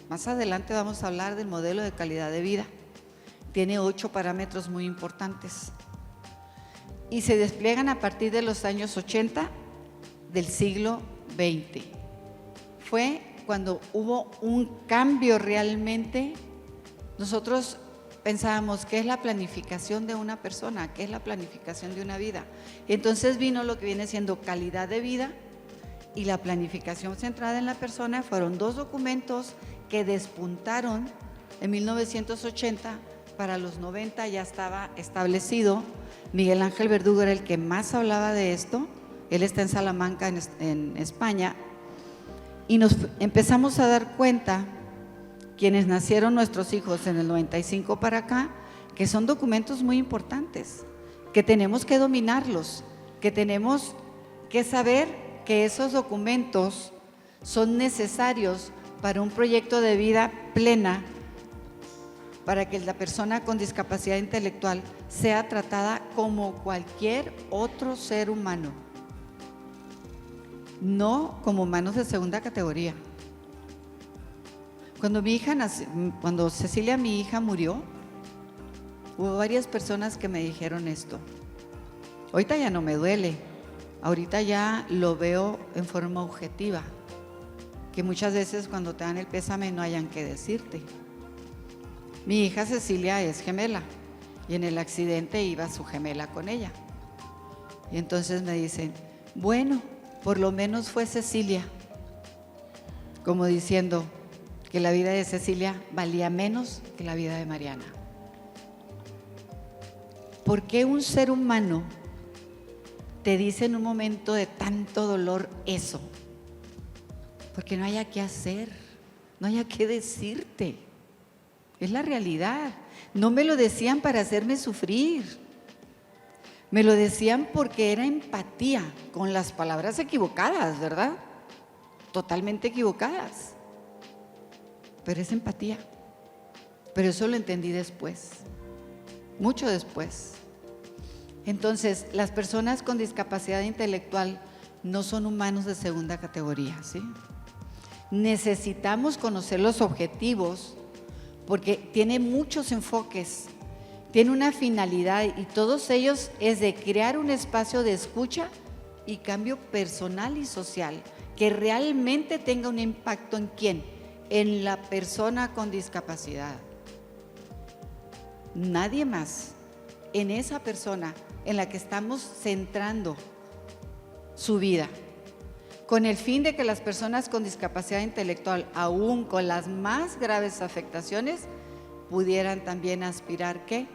[SPEAKER 1] Más adelante vamos a hablar del modelo de calidad de vida. Tiene 8 parámetros muy importantes y se despliegan a partir de los años 80 del siglo XX. Fue cuando hubo un cambio realmente. Nosotros pensábamos, ¿qué es la planificación de una persona? ¿Qué es la planificación de una vida? Entonces vino lo que viene siendo calidad de vida y la planificación centrada en la persona. Fueron 2 documentos que despuntaron en 1980, para los 90 ya estaba establecido. Miguel Ángel Verdugo era el que más hablaba de esto, él está en Salamanca, en España, y nos empezamos a dar cuenta, quienes nacieron nuestros hijos en el 95 para acá, que son documentos muy importantes, que tenemos que dominarlos, que tenemos que saber que esos documentos son necesarios para un proyecto de vida plena, para que la persona con discapacidad intelectual sea tratada como cualquier otro ser humano, no como humanos de segunda categoría. Cuando Cecilia, mi hija, murió, hubo varias personas que me dijeron esto. Ahorita ya no me duele, ahorita ya lo veo en forma objetiva, que muchas veces cuando te dan el pésame no hayan que decirte. Mi hija Cecilia es gemela y en el accidente iba su gemela con ella. Y entonces me dicen, bueno, por lo menos fue Cecilia, como diciendo que la vida de Cecilia valía menos que la vida de Mariana. ¿Por qué un ser humano te dice en un momento de tanto dolor eso? Porque no haya qué hacer, no haya qué decirte. Es la realidad. No me lo decían para hacerme sufrir. Me lo decían porque era empatía, con las palabras equivocadas, ¿verdad? Totalmente equivocadas. Pero es empatía. Pero eso lo entendí después, mucho después. Entonces, las personas con discapacidad intelectual no son humanos de segunda categoría, ¿sí? Necesitamos conocer los objetivos porque tiene muchos enfoques, tiene una finalidad y todos ellos es de crear un espacio de escucha y cambio personal y social que realmente tenga un impacto ¿en quién? En la persona con discapacidad. Nadie más, en esa persona en la que estamos centrando su vida, con el fin de que las personas con discapacidad intelectual, aún con las más graves afectaciones, pudieran también aspirar ¿qué?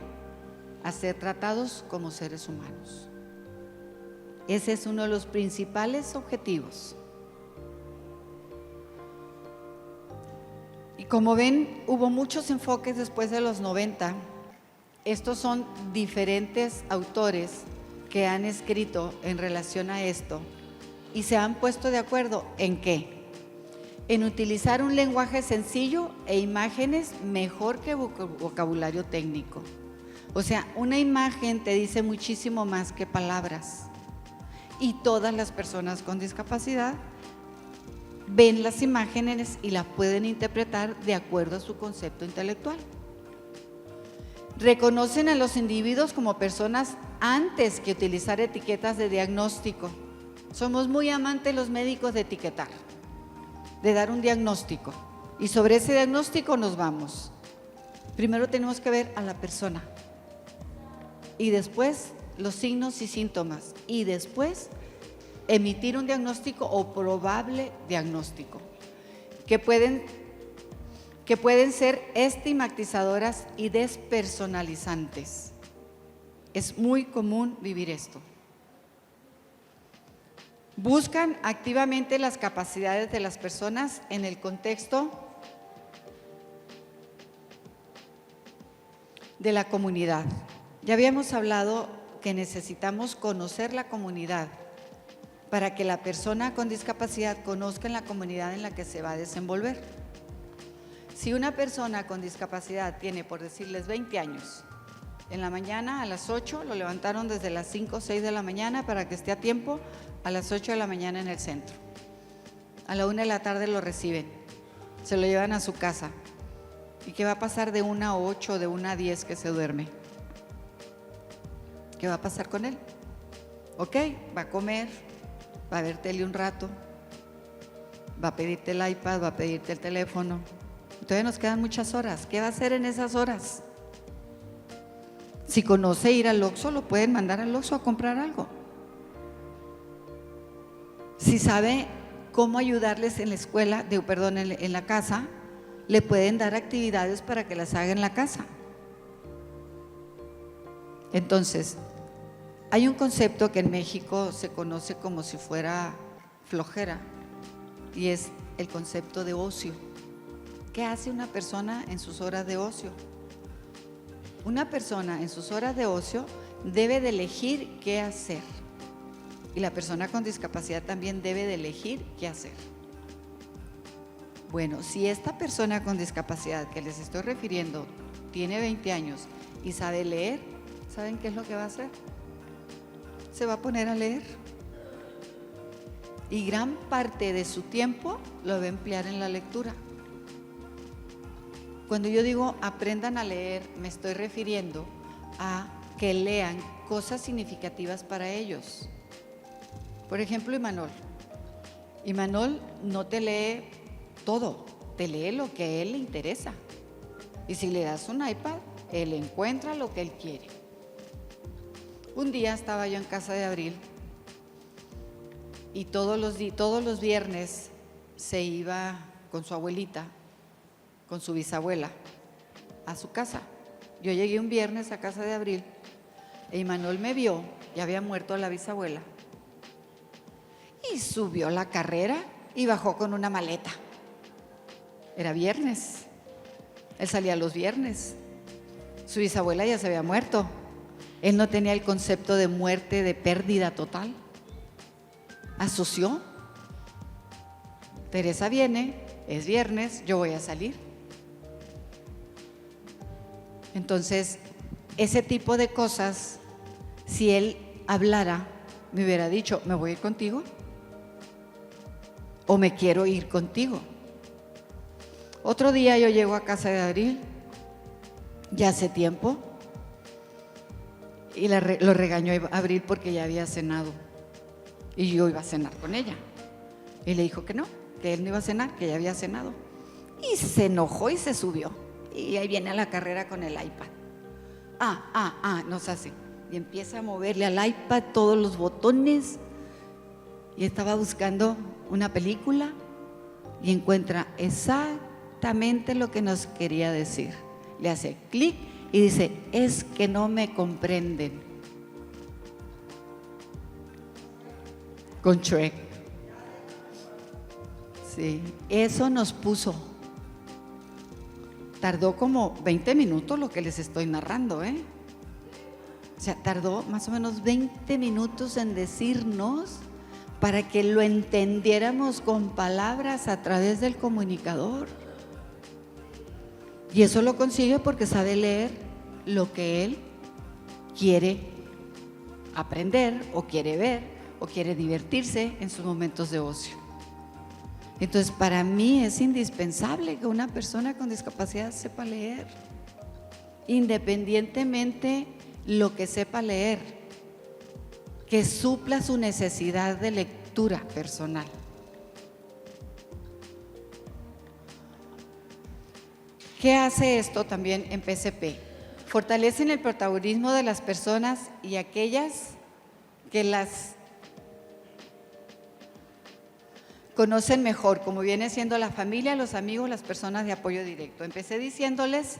[SPEAKER 1] A ser tratados como seres humanos. Ese es uno de los principales objetivos. Y como ven, hubo muchos enfoques después de los 90. Estos son diferentes autores que han escrito en relación a esto y se han puesto de acuerdo ¿en qué? En utilizar un lenguaje sencillo e imágenes mejor que vocabulario técnico. O sea, una imagen te dice muchísimo más que palabras. Y todas las personas con discapacidad ven las imágenes y las pueden interpretar de acuerdo a su concepto intelectual. Reconocen a los individuos como personas antes que utilizar etiquetas de diagnóstico. Somos muy amantes los médicos de etiquetar, de dar un diagnóstico y sobre ese diagnóstico nos vamos. Primero tenemos que ver a la persona y después los signos y síntomas y después emitir un diagnóstico o probable diagnóstico que pueden ser estigmatizadoras y despersonalizantes. Es muy común vivir esto. Buscan activamente las capacidades de las personas en el contexto de la comunidad. Ya habíamos hablado que necesitamos conocer la comunidad para que la persona con discapacidad conozca en la comunidad en la que se va a desenvolver. Si una persona con discapacidad tiene, por decirles, 20 años, en la mañana a las 8 lo levantaron desde las 5 o 6 de la mañana para que esté a tiempo a las 8 de la mañana en el centro. A la 1 de la tarde lo reciben, se lo llevan a su casa. ¿Y qué va a pasar de 1 a 8, de 1 a 10 que se duerme? ¿Qué va a pasar con él? Ok, va a comer, va a ver tele un rato, va a pedirte el iPad, va a pedirte el teléfono. Todavía nos quedan muchas horas. ¿Qué va a hacer en esas horas? Si conoce ir al Oxxo, lo pueden mandar al Oxxo a comprar algo. Si sabe cómo ayudarles en la escuela, en la casa, le pueden dar actividades para que las haga en la casa. Entonces, hay un concepto que en México se conoce como si fuera flojera y es el concepto de ocio. ¿Qué hace una persona en sus horas de ocio? Una persona en sus horas de ocio debe de elegir qué hacer. Y la persona con discapacidad también debe de elegir qué hacer. Bueno, si esta persona con discapacidad que les estoy refiriendo tiene 20 años y sabe leer, ¿saben qué es lo que va a hacer? Se va a poner a leer. Y gran parte de su tiempo lo va a emplear en la lectura. Cuando yo digo aprendan a leer, me estoy refiriendo a que lean cosas significativas para ellos. Por ejemplo, Imanol. Imanol no te lee todo, te lee lo que a él le interesa. Y si le das un iPad, él encuentra lo que él quiere. Un día estaba yo en casa de Abril y todos los viernes se iba con su abuelita, con su bisabuela, a su casa. Yo llegué un viernes a casa de Abril e Imanol me vio, ya había muerto la bisabuela, y subió la carrera y bajó con una maleta. Era viernes. Él salía los viernes. Su bisabuela ya se había muerto. Él no tenía el concepto de muerte, de pérdida total. Asoció. Teresa viene, es viernes, yo voy a salir. Entonces, ese tipo de cosas, si él hablara, me hubiera dicho, ¿me voy a ir contigo? ¿O me quiero ir contigo? Otro día yo llego a casa de Abril, ya hace tiempo, y lo regañó a Abril porque ya había cenado y yo iba a cenar con ella. Y le dijo que no, que él no iba a cenar, que ya había cenado. Y se enojó y se subió. Y ahí viene a la carrera con el iPad. Nos hace. Y empieza a moverle al iPad todos los botones. Y estaba buscando una película y encuentra exactamente lo que nos quería decir. Le hace clic y dice, es que no me comprenden. Con Shrek. Sí, eso nos puso. Tardó como 20 minutos lo que les estoy narrando, O sea, tardó más o menos 20 minutos en decirnos para que lo entendiéramos con palabras a través del comunicador. Y eso lo consigue porque sabe leer lo que él quiere aprender o quiere ver o quiere divertirse en sus momentos de ocio. Entonces, para mí es indispensable que una persona con discapacidad sepa leer, independientemente lo que sepa leer, que supla su necesidad de lectura personal. ¿Qué hace esto también en PCP? Fortalecen el protagonismo de las personas y aquellas que las conocen mejor, como viene siendo la familia, los amigos, las personas de apoyo directo. Empecé diciéndoles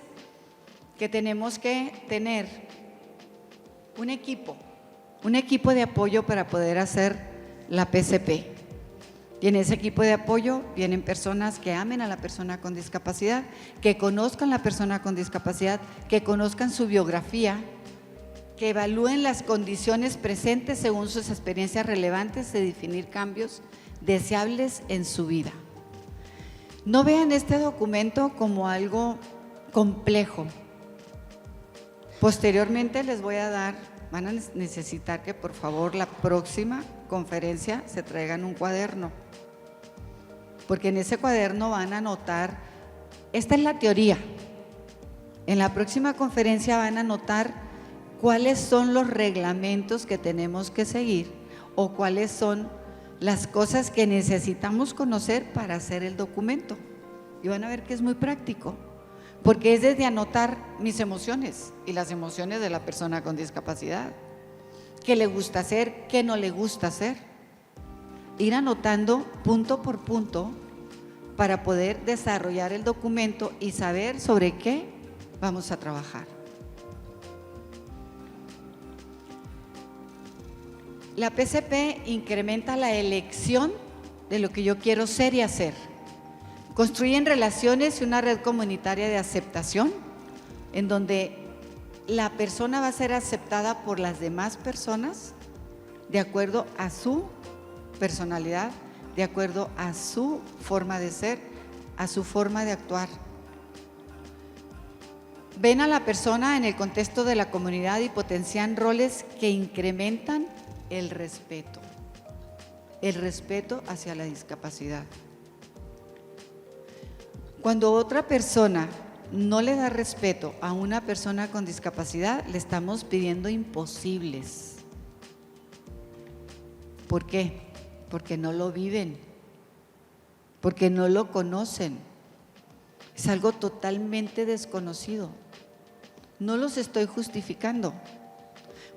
[SPEAKER 1] que tenemos que tener un equipo de apoyo para poder hacer la PCP. Y en ese equipo de apoyo vienen personas que amen a la persona con discapacidad, que conozcan a la persona con discapacidad, que conozcan su biografía, que evalúen las condiciones presentes según sus experiencias relevantes de definir cambios deseables en su vida. No vean este documento como algo complejo. Posteriormente les voy a dar, van a necesitar que por favor la próxima conferencia se traigan un cuaderno, porque en ese cuaderno van a anotar, esta es la teoría, en la próxima conferencia van a anotar cuáles son los reglamentos que tenemos que seguir o cuáles son las cosas que necesitamos conocer para hacer el documento. Y van a ver que es muy práctico, porque es desde anotar mis emociones y las emociones de la persona con discapacidad, qué le gusta hacer, qué no le gusta hacer, ir anotando punto por punto para poder desarrollar el documento y saber sobre qué vamos a trabajar. La PCP incrementa la elección de lo que yo quiero ser y hacer. Construyen relaciones y una red comunitaria de aceptación, en donde la persona va a ser aceptada por las demás personas de acuerdo a su personalidad, de acuerdo a su forma de ser, a su forma de actuar. Ven a la persona en el contexto de la comunidad y potencian roles que incrementan el respeto hacia la discapacidad. Cuando otra persona no le da respeto a una persona con discapacidad, le estamos pidiendo imposibles. ¿Por qué? Porque no lo viven, porque no lo conocen. Es algo totalmente desconocido. No los estoy justificando.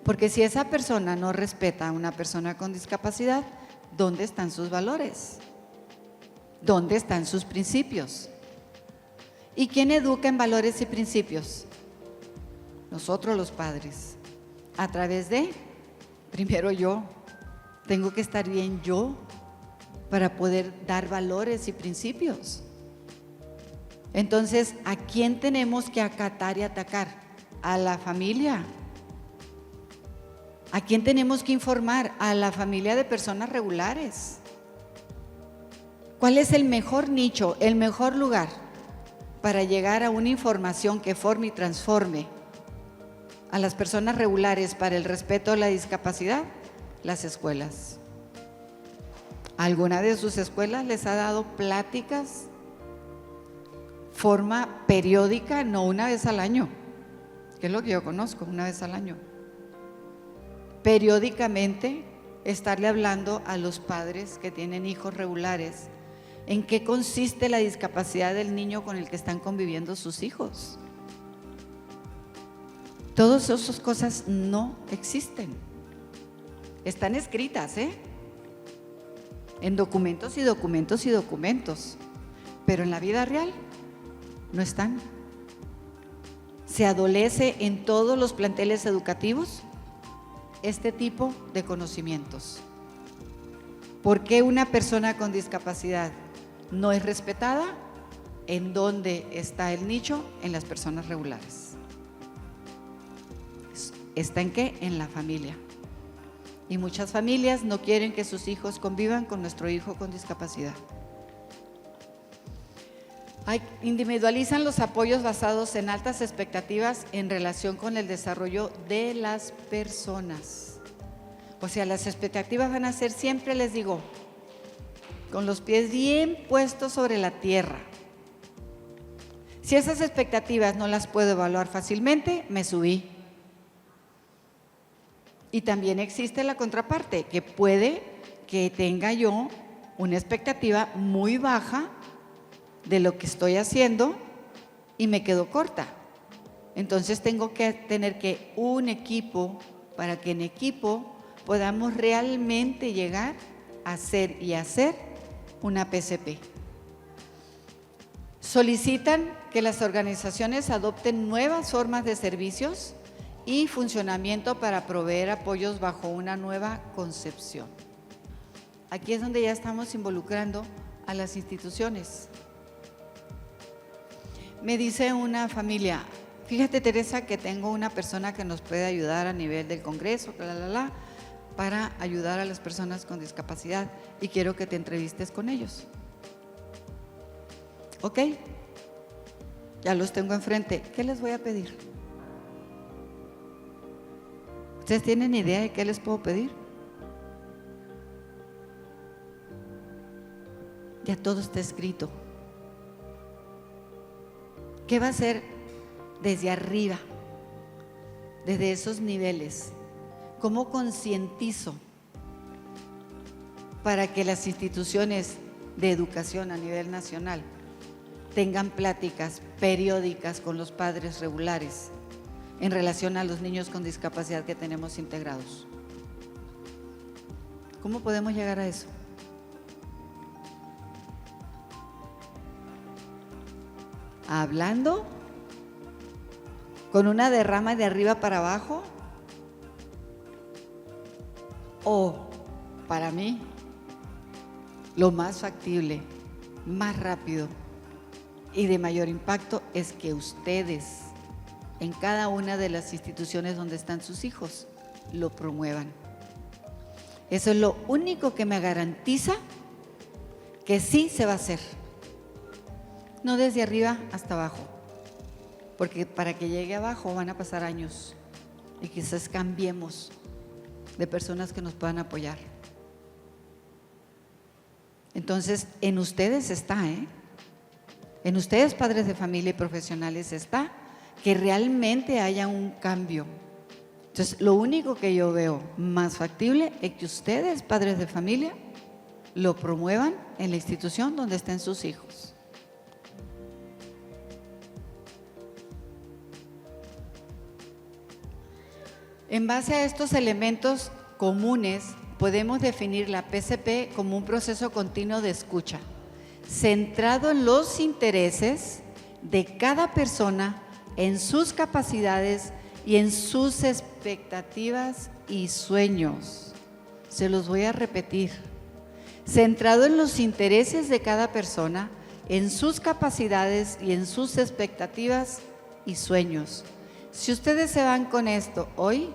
[SPEAKER 1] Porque si esa persona no respeta a una persona con discapacidad, ¿dónde están sus valores? ¿Dónde están sus principios? ¿Y quién educa en valores y principios? Nosotros los padres. A través de, primero yo, tengo que estar bien yo para poder dar valores y principios. Entonces, ¿a quién tenemos que acatar y atacar? A la familia. ¿A quién tenemos que informar? A la familia de personas regulares. ¿Cuál es el mejor nicho, el mejor lugar para llegar a una información que forme y transforme a las personas regulares para el respeto a la discapacidad? Las escuelas. ¿Alguna de sus escuelas les ha dado pláticas forma periódica, no una vez al año, que es lo que yo conozco, una vez al año? Periódicamente estarle hablando a los padres que tienen hijos regulares en qué consiste la discapacidad del niño con el que están conviviendo sus hijos. Todas esas cosas no existen. Están escritas, en documentos y documentos y documentos, pero en la vida real no están. Se adolece en todos los planteles educativos este tipo de conocimientos. ¿Por qué una persona con discapacidad no es respetada? ¿En dónde está el nicho? En las personas regulares. ¿Está en qué? En la familia. Y muchas familias no quieren que sus hijos convivan con nuestro hijo con discapacidad. Individualizan los apoyos basados en altas expectativas en relación con el desarrollo de las personas. O sea, las expectativas van a ser siempre, les digo, con los pies bien puestos sobre la tierra. Si esas expectativas no las puedo evaluar fácilmente, me subí. Y también existe la contraparte, que puede que tenga yo una expectativa muy baja de lo que estoy haciendo y me quedo corta. Entonces tengo que tener un equipo para que en equipo podamos realmente llegar a ser y hacer una PCP. Solicitan que las organizaciones adopten nuevas formas de servicios y funcionamiento para proveer apoyos bajo una nueva concepción. Aquí es donde ya estamos involucrando a las instituciones. Me dice una familia, fíjate Teresa que tengo una persona que nos puede ayudar a nivel del Congreso, para ayudar a las personas con discapacidad y quiero que te entrevistes con ellos. Ok, ya los tengo enfrente, ¿qué les voy a pedir? ¿Ustedes tienen idea de qué les puedo pedir? Ya todo está escrito. ¿Qué va a hacer desde arriba, desde esos niveles? ¿Cómo concientizo para que las instituciones de educación a nivel nacional tengan pláticas periódicas con los padres regulares en relación a los niños con discapacidad que tenemos integrados? ¿Cómo podemos llegar a eso? Hablando con una derrama de arriba para abajo, o para mí lo más factible, más rápido y de mayor impacto es que ustedes en cada una de las instituciones donde están sus hijos lo promuevan. Eso es lo único que me garantiza que sí se va a hacer. No desde arriba hasta abajo, porque para que llegue abajo van a pasar años y quizás cambiemos de personas que nos puedan apoyar. Entonces, en ustedes está, en ustedes padres de familia y profesionales está que realmente haya un cambio. Entonces, lo único que yo veo más factible es que ustedes padres de familia lo promuevan en la institución donde estén sus hijos. En base a estos elementos comunes, podemos definir la PCP como un proceso continuo de escucha, centrado en los intereses de cada persona, en sus capacidades y en sus expectativas y sueños. Se los voy a repetir. Centrado en los intereses de cada persona, en sus capacidades y en sus expectativas y sueños. Si ustedes se van con esto hoy,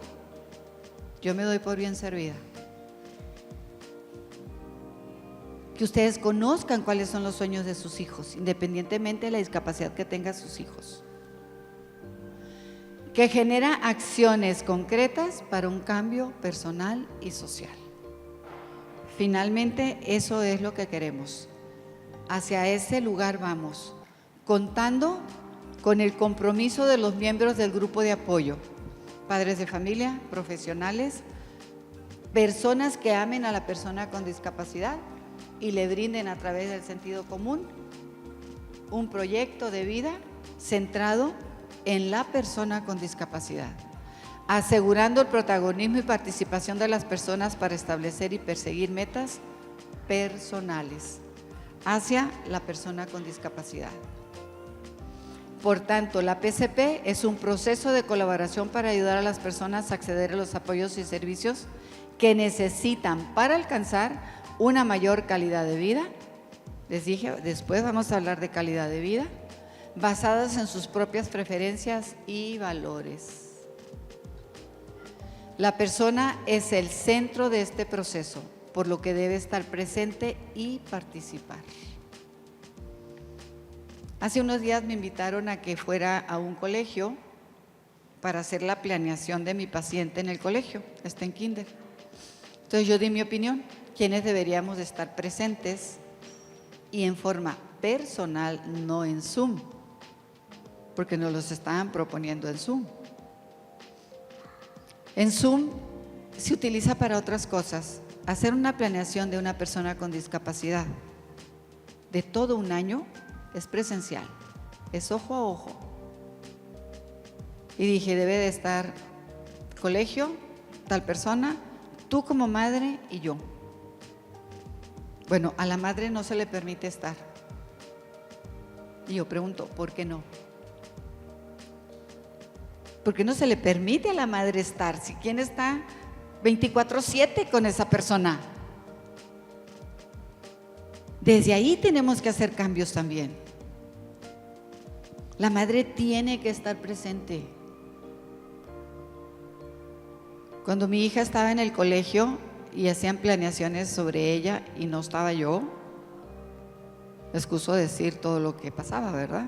[SPEAKER 1] yo me doy por bien servida. Que ustedes conozcan cuáles son los sueños de sus hijos, independientemente de la discapacidad que tengan sus hijos. Que genera acciones concretas para un cambio personal y social. Finalmente, eso es lo que queremos. Hacia ese lugar vamos, contando con el compromiso de los miembros del grupo de apoyo, padres de familia, profesionales, personas que amen a la persona con discapacidad y le brinden a través del sentido común un proyecto de vida centrado en la persona con discapacidad, asegurando el protagonismo y participación de las personas para establecer y perseguir metas personales hacia la persona con discapacidad. Por tanto, la PCP es un proceso de colaboración para ayudar a las personas a acceder a los apoyos y servicios que necesitan para alcanzar una mayor calidad de vida. Les dije, después vamos a hablar de calidad de vida, basadas en sus propias preferencias y valores. La persona es el centro de este proceso, por lo que debe estar presente y participar. Hace unos días me invitaron a que fuera a un colegio para hacer la planeación de mi paciente en el colegio, está en kinder. Entonces yo di mi opinión, quiénes deberíamos de estar presentes y en forma personal, no en Zoom, porque nos los estaban proponiendo en Zoom. En Zoom se utiliza para otras cosas. Hacer una planeación de una persona con discapacidad de todo un año es presencial, es ojo a ojo. Y dije, debe de estar colegio, tal persona, tú como madre y yo. Bueno, a la madre no se le permite estar. Y yo pregunto, ¿por qué no? ¿Por qué no se le permite a la madre estar? Si quién está 24/7 con esa persona. Desde ahí tenemos que hacer cambios también. La madre tiene que estar presente. Cuando mi hija estaba en el colegio y hacían planeaciones sobre ella y no estaba yo, me excuso decir todo lo que pasaba, ¿verdad?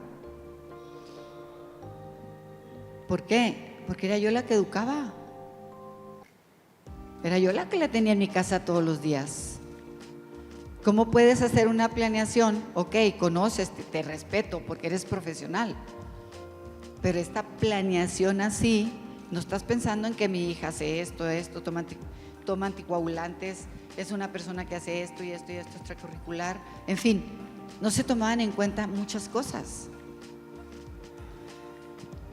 [SPEAKER 1] ¿Por qué? Porque era yo la que educaba. Era yo la que la tenía en mi casa todos los días. ¿Cómo puedes hacer una planeación? Ok, conoces, te respeto porque eres profesional. Pero esta planeación así, no estás pensando en que mi hija hace esto, toma anticoagulantes, es una persona que hace esto y esto y esto extracurricular. En fin, no se tomaban en cuenta muchas cosas.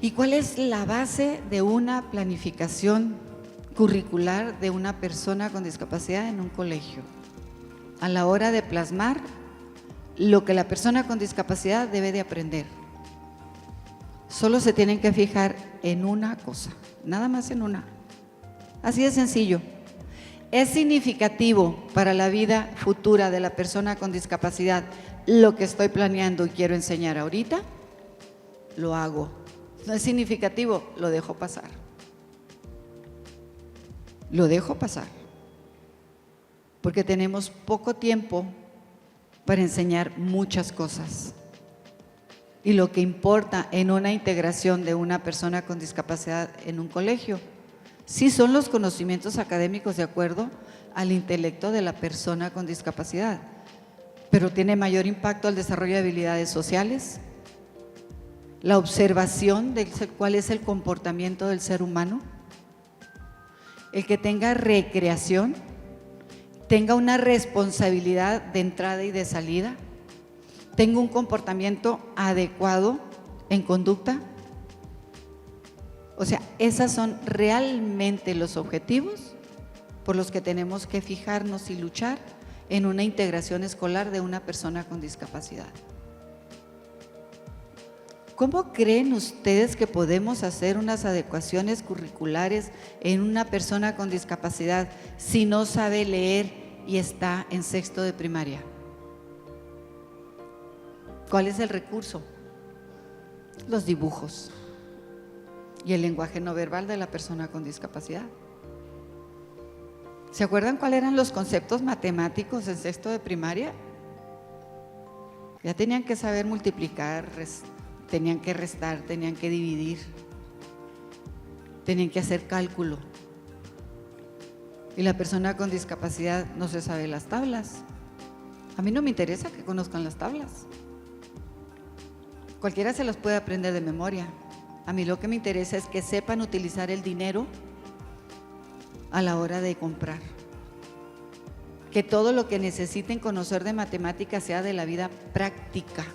[SPEAKER 1] ¿Y cuál es la base de una planificación curricular de una persona con discapacidad en un colegio? A la hora de plasmar lo que la persona con discapacidad debe de aprender. Solo se tienen que fijar en una cosa, nada más en una. Así de sencillo. ¿Es significativo para la vida futura de la persona con discapacidad lo que estoy planeando y quiero enseñar ahorita? Lo hago. ¿No es significativo? Lo dejo pasar. Lo dejo pasar. Porque tenemos poco tiempo para enseñar muchas cosas. Y lo que importa en una integración de una persona con discapacidad en un colegio, sí son los conocimientos académicos de acuerdo al intelecto de la persona con discapacidad, pero tiene mayor impacto al desarrollo de habilidades sociales, la observación de cuál es el comportamiento del ser humano, el que tenga recreación, tenga una responsabilidad de entrada y de salida, tenga un comportamiento adecuado en conducta. O sea, esos son realmente los objetivos por los que tenemos que fijarnos y luchar en una integración escolar de una persona con discapacidad. ¿Cómo creen ustedes que podemos hacer unas adecuaciones curriculares en una persona con discapacidad si no sabe leer y está en sexto de primaria? ¿Cuál es el recurso? Los dibujos y el lenguaje no verbal de la persona con discapacidad. ¿Se acuerdan cuáles eran los conceptos matemáticos en sexto de primaria? Ya tenían que saber multiplicar, tenían que restar, tenían que dividir, tenían que hacer cálculo. Y la persona con discapacidad no se sabe las tablas. A mí no me interesa que conozcan las tablas. Cualquiera se las puede aprender de memoria. A mí lo que me interesa es que sepan utilizar el dinero a la hora de comprar. Que todo lo que necesiten conocer de matemáticas sea de la vida práctica.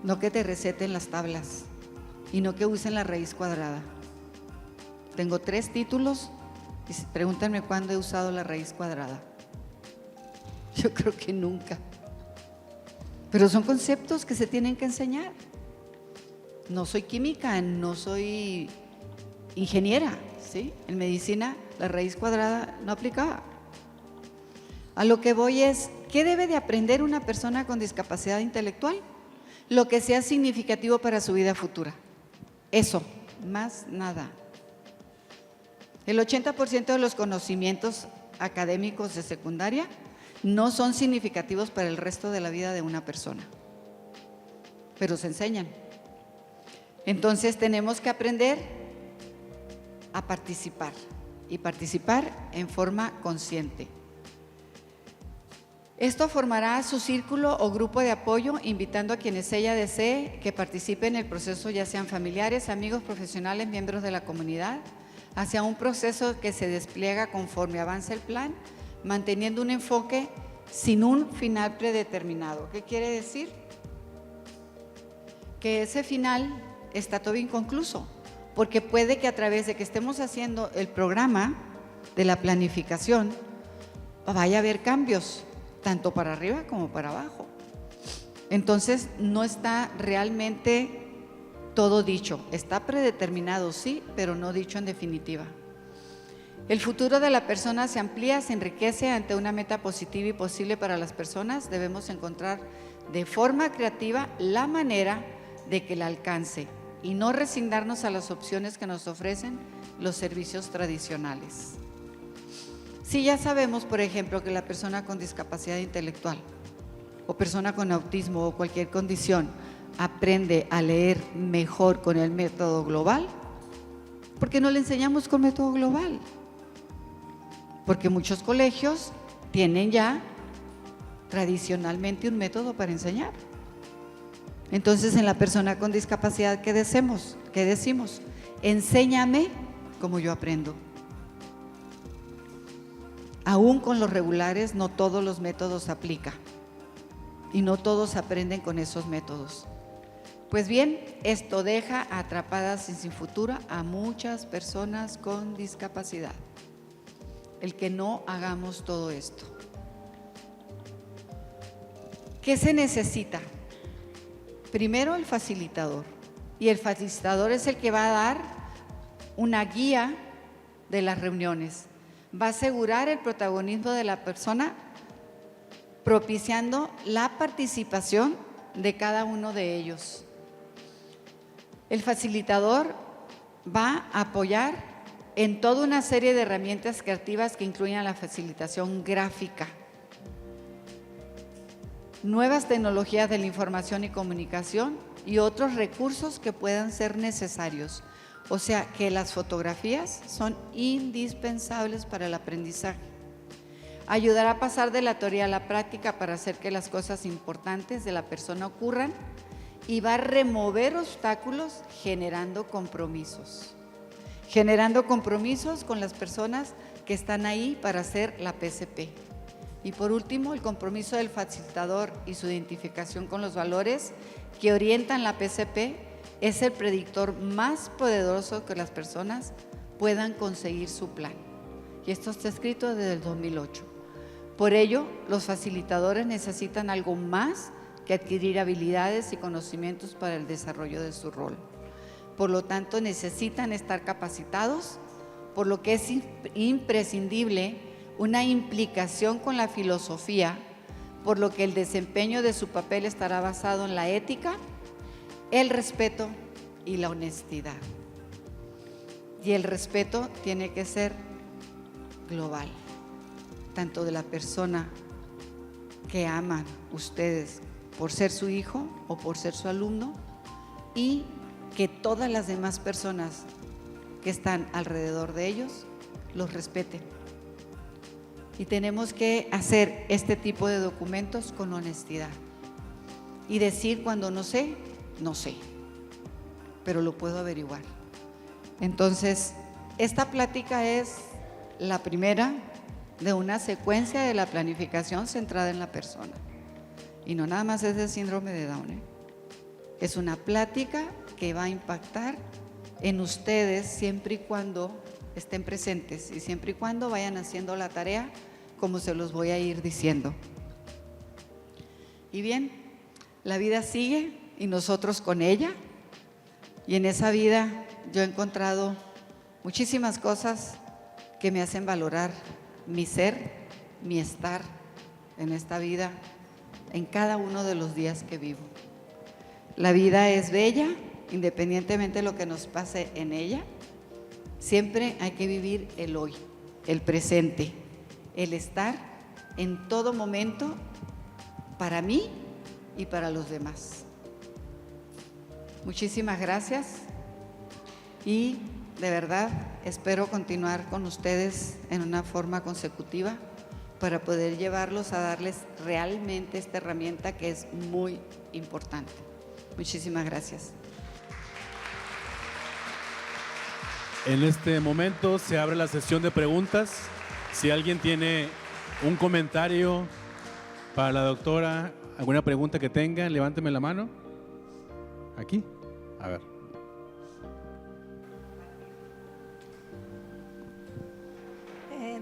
[SPEAKER 1] No que te receten las tablas y no que usen la raíz cuadrada. Tengo 3 títulos y pregúntenme cuándo he usado la raíz cuadrada. Yo creo que nunca. Pero son conceptos que se tienen que enseñar. No soy química, no soy ingeniera, ¿sí? En medicina la raíz cuadrada no aplicaba. A lo que voy es, ¿qué debe de aprender una persona con discapacidad intelectual? Lo que sea significativo para su vida futura. Eso, más nada. El 80% de los conocimientos académicos de secundaria no son significativos para el resto de la vida de una persona, pero se enseñan. Entonces tenemos que aprender a participar y participar en forma consciente. Esto formará su círculo o grupo de apoyo, invitando a quienes ella desee que participen en el proceso, ya sean familiares, amigos, profesionales, miembros de la comunidad, hacia un proceso que se despliega conforme avanza el plan, manteniendo un enfoque sin un final predeterminado. ¿Qué quiere decir? Que ese final está todo inconcluso, porque puede que a través de que estemos haciendo el programa de la planificación vaya a haber cambios, tanto para arriba como para abajo. Entonces no está realmente todo dicho, está predeterminado, sí, pero no dicho en definitiva. El futuro de la persona se amplía, se enriquece ante una meta positiva y posible para las personas. Debemos encontrar de forma creativa la manera de que la alcance y no resignarnos a las opciones que nos ofrecen los servicios tradicionales. Si ya sabemos, por ejemplo, que la persona con discapacidad intelectual o persona con autismo o cualquier condición aprende a leer mejor con el método global, ¿por qué no le enseñamos con método global? Porque muchos colegios tienen ya tradicionalmente un método para enseñar. Entonces, en la persona con discapacidad, ¿qué decimos? Enséñame como yo aprendo. Aún con los regulares, no todos los métodos aplican y no todos aprenden con esos métodos. Pues bien, esto deja atrapadas y sin futuro a muchas personas con discapacidad. El que no hagamos todo esto. ¿Qué se necesita? Primero, el facilitador. Y el facilitador es el que va a dar una guía de las reuniones. Va a asegurar el protagonismo de la persona, propiciando la participación de cada uno de ellos. El facilitador va a apoyar en toda una serie de herramientas creativas que incluyen la facilitación gráfica, nuevas tecnologías de la información y comunicación y otros recursos que puedan ser necesarios. O sea que las fotografías son indispensables para el aprendizaje. Ayudará a pasar de la teoría a la práctica para hacer que las cosas importantes de la persona ocurran y va a remover obstáculos generando compromisos con las personas que están ahí para hacer la PCP. Y por último, el compromiso del facilitador y su identificación con los valores que orientan la PCP es el predictor más poderoso que las personas puedan conseguir su plan. Y esto está escrito desde el 2008. Por ello, los facilitadores necesitan algo más que adquirir habilidades y conocimientos para el desarrollo de su rol. Por lo tanto, necesitan estar capacitados, por lo que es imprescindible una implicación con la filosofía por lo que el desempeño de su papel estará basado en la ética, el respeto y la honestidad. Y el respeto tiene que ser global, tanto de la persona que aman ustedes por ser su hijo o por ser su alumno, y que todas las demás personas que están alrededor de ellos los respeten. Y tenemos que hacer este tipo de documentos con honestidad y decir cuando no sé, no sé, pero lo puedo averiguar. Entonces, esta plática es la primera de una secuencia de la planificación centrada en la persona. Y no nada más es el síndrome de Down, ¿eh? Es una plática que va a impactar en ustedes siempre y cuando estén presentes y siempre y cuando vayan haciendo la tarea como se los voy a ir diciendo. Y bien, la vida sigue y nosotros con ella, y en esa vida yo he encontrado muchísimas cosas que me hacen valorar mi ser, mi estar en esta vida, en cada uno de los días que vivo. La vida es bella, independientemente de lo que nos pase en ella. Siempre hay que vivir el hoy, el presente, el estar en todo momento para mí y para los demás. Muchísimas gracias y de verdad espero continuar con ustedes en una forma consecutiva para poder llevarlos a darles realmente esta herramienta que es muy importante. Muchísimas gracias.
[SPEAKER 2] En este momento se abre la sesión de preguntas. Si alguien tiene un comentario para la doctora, alguna pregunta que tenga, levánteme la mano. Aquí. A ver.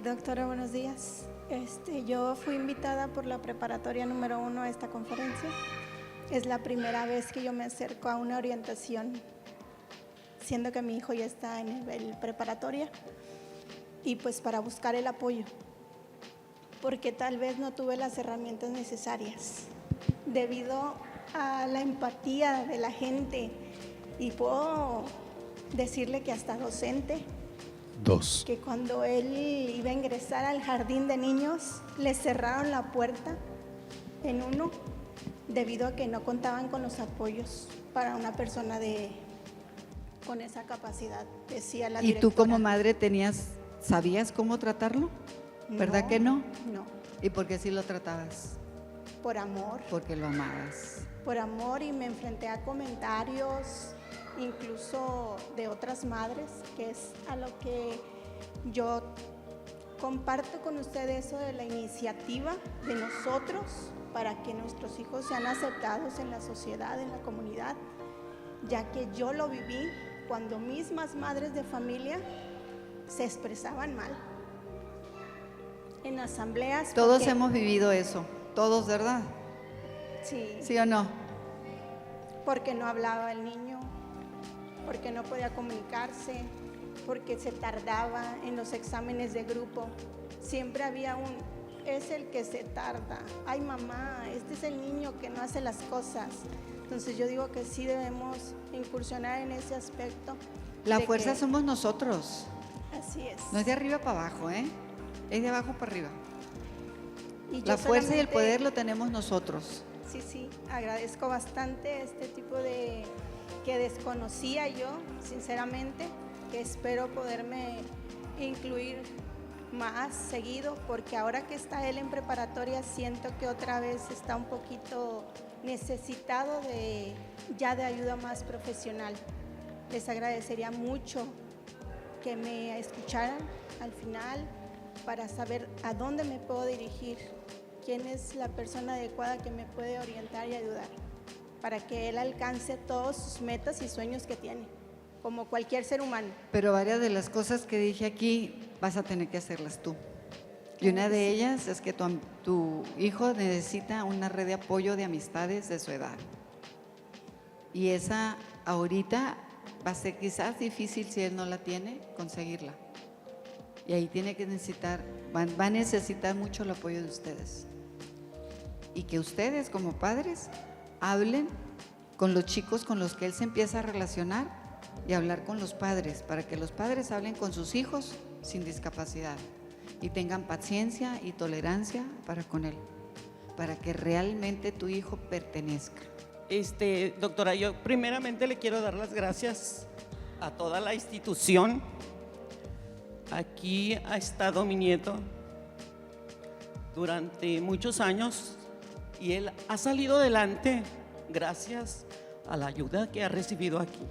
[SPEAKER 3] Doctora, buenos días. Yo fui invitada por la preparatoria número 1 a esta conferencia. Es la primera vez que yo me acerco a una orientación, siendo que mi hijo ya está en nivel preparatoria, y pues para buscar el apoyo, porque tal vez no tuve las herramientas necesarias debido a la empatía de la gente, y puedo decirle que hasta docente, que cuando él iba a ingresar al jardín de niños le cerraron la puerta en uno debido a que no contaban con los apoyos para una persona con esa capacidad, decía la directora.
[SPEAKER 1] ¿Y tú como madre sabías cómo tratarlo? ¿Verdad que no?
[SPEAKER 3] No.
[SPEAKER 1] ¿Y por qué sí lo tratabas?
[SPEAKER 3] Por amor.
[SPEAKER 1] Porque lo amabas.
[SPEAKER 3] Por amor, y me enfrenté a comentarios, incluso de otras madres, que es a lo que yo comparto con ustedes, eso de la iniciativa de nosotros para que nuestros hijos sean aceptados en la sociedad, en la comunidad, ya que yo lo viví cuando mismas madres de familia se expresaban mal en asambleas.
[SPEAKER 1] Todos hemos vivido eso, todos, ¿verdad?
[SPEAKER 3] Sí.
[SPEAKER 1] ¿Sí o no?
[SPEAKER 3] Porque no hablaba el niño, porque no podía comunicarse, porque se tardaba en los exámenes de grupo. Siempre había es el que se tarda. Ay, mamá, este es el niño que no hace las cosas. Entonces yo digo que sí debemos incursionar en ese aspecto.
[SPEAKER 1] La fuerza somos nosotros.
[SPEAKER 3] Así es.
[SPEAKER 1] No es de arriba para abajo, ¿eh? Es de abajo para arriba.
[SPEAKER 3] Y
[SPEAKER 1] la fuerza y el poder lo tenemos nosotros.
[SPEAKER 3] Sí, agradezco bastante este tipo de que desconocía yo, sinceramente, que espero poderme incluir más seguido, porque ahora que está él en preparatoria siento que otra vez está un poquito necesitado de ayuda más profesional. Les agradecería mucho que me escucharan al final para saber a dónde me puedo dirigir, quién es la persona adecuada que me puede orientar y ayudar, para que él alcance todas sus metas y sueños que tiene, como cualquier ser humano.
[SPEAKER 1] Pero varias de las cosas que dije aquí vas a tener que hacerlas tú. Y una de ellas es que tu hijo necesita una red de apoyo de amistades de su edad. Y esa ahorita va a ser quizás difícil, si él no la tiene, conseguirla. Y ahí va a necesitar mucho el apoyo de ustedes. y que ustedes como padres hablen con los chicos con los que él se empieza a relacionar y hablar con los padres, para que los padres hablen con sus hijos sin discapacidad y tengan paciencia y tolerancia para con él, para que realmente tu hijo pertenezca.
[SPEAKER 4] Doctora, yo primeramente le quiero dar las gracias a toda la institución. Aquí ha estado mi nieto durante muchos años y él ha salido adelante gracias a la ayuda que ha recibido aquí.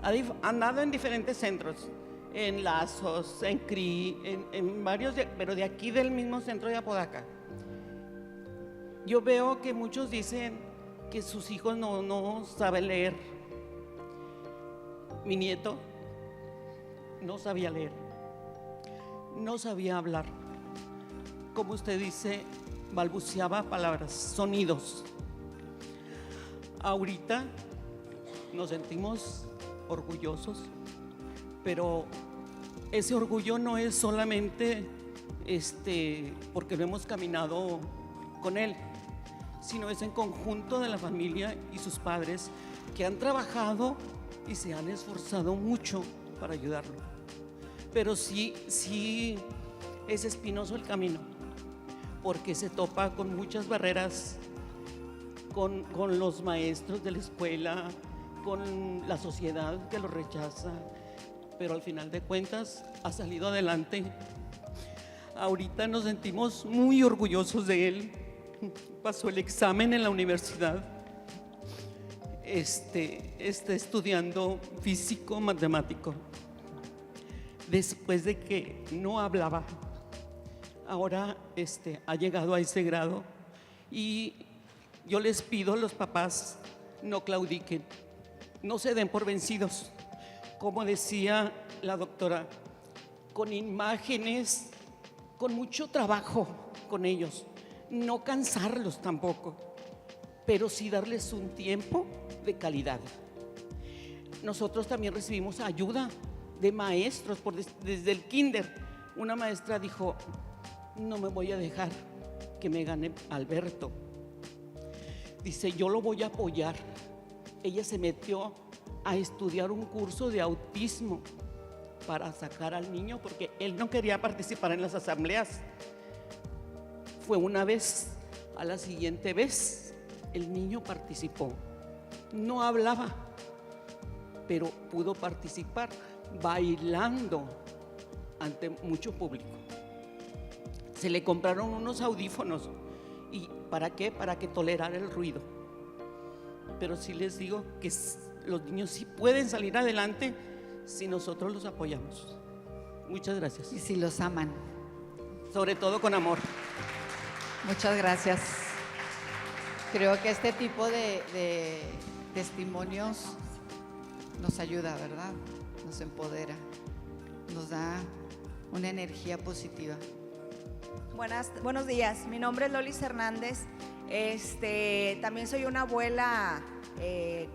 [SPEAKER 4] Ha andado en diferentes centros, en Lazos, en CRI, en varios, pero de aquí del mismo centro de Apodaca. Yo veo que muchos dicen que sus hijos no saben leer. Mi nieto no sabía leer, no sabía hablar. Como usted dice, balbuceaba palabras, sonidos. Ahorita nos sentimos orgullosos, pero ese orgullo no es solamente porque lo hemos caminado con él, sino es en conjunto de la familia y sus padres que han trabajado y se han esforzado mucho para ayudarlo. Pero sí es espinoso el camino, porque se topa con muchas barreras, con los maestros de la escuela, con la sociedad que lo rechaza, pero al final de cuentas ha salido adelante. Ahorita nos sentimos muy orgullosos de él. Pasó el examen en la universidad. Está estudiando físico matemático. Después de que no hablaba, ahora ha llegado a ese grado y yo les pido a los papás, no claudiquen, no se den por vencidos. Como decía la doctora, con imágenes, con mucho trabajo con ellos, no cansarlos tampoco, pero sí darles un tiempo de calidad. Nosotros también recibimos ayuda de maestros desde el kinder. Una maestra dijo: no me voy a dejar que me gane Alberto. Dice: yo lo voy a apoyar. Ella se metió a estudiar un curso de autismo para sacar al niño, porque él no quería participar en las asambleas. Fue una vez, a la siguiente vez el niño participó. No hablaba, pero pudo participar bailando ante mucho público. Se le compraron unos audífonos. ¿Y para qué? Para que tolerara el ruido. Pero sí les digo que los niños sí pueden salir adelante si nosotros los apoyamos. Muchas gracias.
[SPEAKER 1] Y si los aman.
[SPEAKER 4] Sobre todo con amor.
[SPEAKER 1] Muchas gracias. Creo que este tipo de testimonios nos ayuda, ¿verdad? Nos empodera, nos da una energía positiva.
[SPEAKER 5] Buenos días, mi nombre es Lolis Hernández. También soy una abuela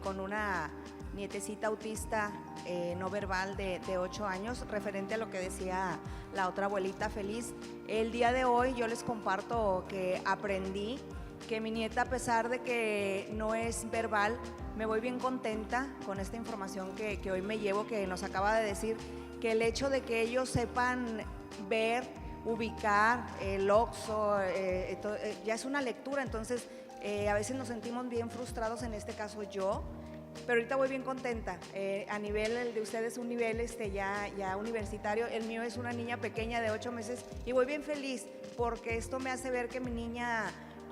[SPEAKER 5] con una nietecita autista no verbal de 8 años, referente a lo que decía la otra abuelita feliz. El día de hoy yo les comparto que aprendí que mi nieta, a pesar de que no es verbal, me voy bien contenta con esta información que hoy me llevo, que nos acaba de decir, que el hecho de que ellos sepan ver, ubicar el OXXO, ya es una lectura. Entonces a veces nos sentimos bien frustrados, en este caso yo, pero ahorita voy bien contenta. A nivel, el de ustedes un nivel ya universitario, el mío es una niña pequeña de 8 meses y voy bien feliz porque esto me hace ver que mi niña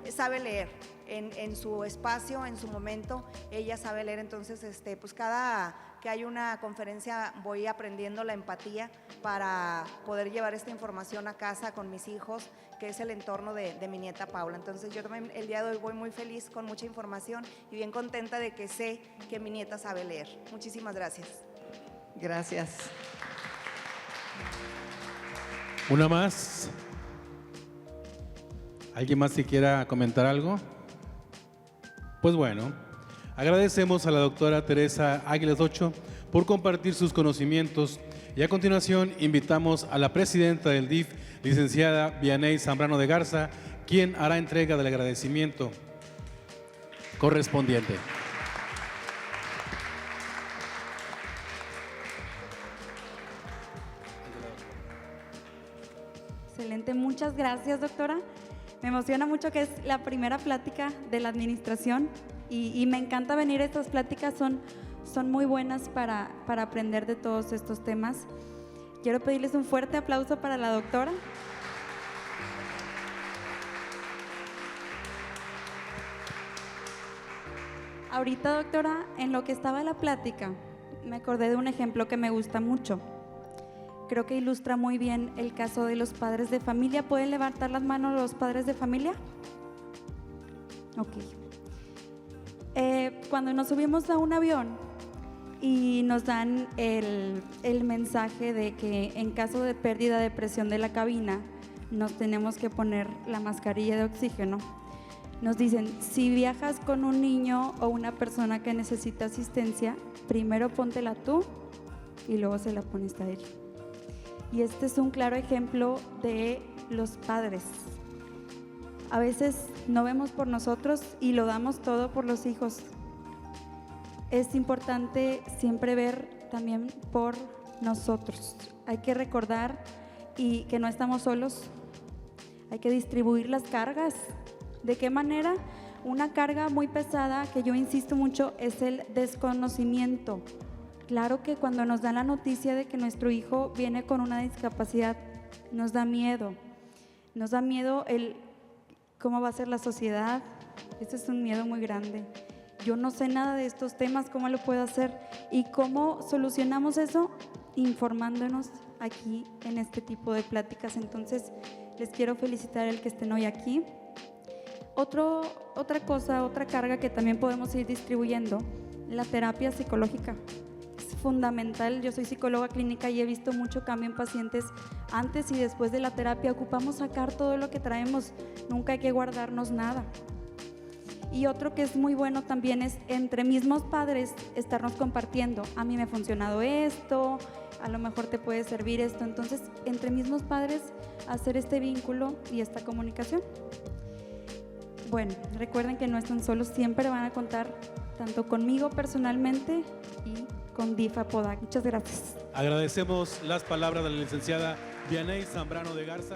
[SPEAKER 5] sabe leer en su espacio, en su momento, ella sabe leer. Entonces pues cada que hay una conferencia voy aprendiendo la empatía para poder llevar esta información a casa con mis hijos, que es el entorno de mi nieta Paula. Entonces yo también el día de hoy voy muy feliz con mucha información y bien contenta de que sé que mi nieta sabe leer. Muchísimas gracias.
[SPEAKER 1] Gracias.
[SPEAKER 2] Una más. ¿Alguien más que quiera comentar algo? Pues bueno, agradecemos a la doctora Teresa Águilas Ocho por compartir sus conocimientos y a continuación invitamos a la presidenta del DIF, licenciada Vianey Zambrano de Garza, quien hará entrega del agradecimiento correspondiente.
[SPEAKER 6] Excelente, muchas gracias, doctora. Me emociona mucho que es la primera plática de la administración y me encanta venir a estas pláticas, son muy buenas para aprender de todos estos temas. Quiero pedirles un fuerte aplauso para la doctora. Ahorita, doctora, en lo que estaba la plática, me acordé de un ejemplo que me gusta mucho. Creo que ilustra muy bien el caso de los padres de familia. ¿Pueden levantar las manos los padres de familia? Ok. Cuando nos subimos a un avión y nos dan el mensaje de que en caso de pérdida de presión de la cabina nos tenemos que poner la mascarilla de oxígeno, nos dicen, si viajas con un niño o una persona que necesita asistencia, primero póntela tú y luego se la pones a él. Y este es un claro ejemplo de los padres. A veces no vemos por nosotros y lo damos todo por los hijos. Es importante siempre ver también por nosotros. Hay que recordar y que no estamos solos. Hay que distribuir las cargas. ¿De qué manera? Una carga muy pesada que yo insisto mucho es el desconocimiento. Claro que cuando nos dan la noticia de que nuestro hijo viene con una discapacidad, nos da miedo. Nos da miedo el cómo va a ser la sociedad. Ese es un miedo muy grande. Yo no sé nada de estos temas, ¿cómo lo puedo hacer? ¿Y cómo solucionamos eso? Informándonos aquí en este tipo de pláticas. Entonces, les quiero felicitar el que estén hoy aquí. Otra cosa, otra carga que también podemos ir distribuyendo, la terapia psicológica. Es fundamental. Yo soy psicóloga clínica y he visto mucho cambio en pacientes antes y después de la terapia. Ocupamos sacar todo lo que traemos, nunca hay que guardarnos nada. Y otro que es muy bueno también es entre mismos padres estarnos compartiendo. A mí me ha funcionado esto, a lo mejor te puede servir esto. Entonces, entre mismos padres hacer este vínculo y esta comunicación. Bueno, recuerden que no están solos, siempre van a contar tanto conmigo personalmente y con DIF Apodac. Muchas gracias.
[SPEAKER 2] Agradecemos las palabras de la licenciada Vianey Zambrano de Garza.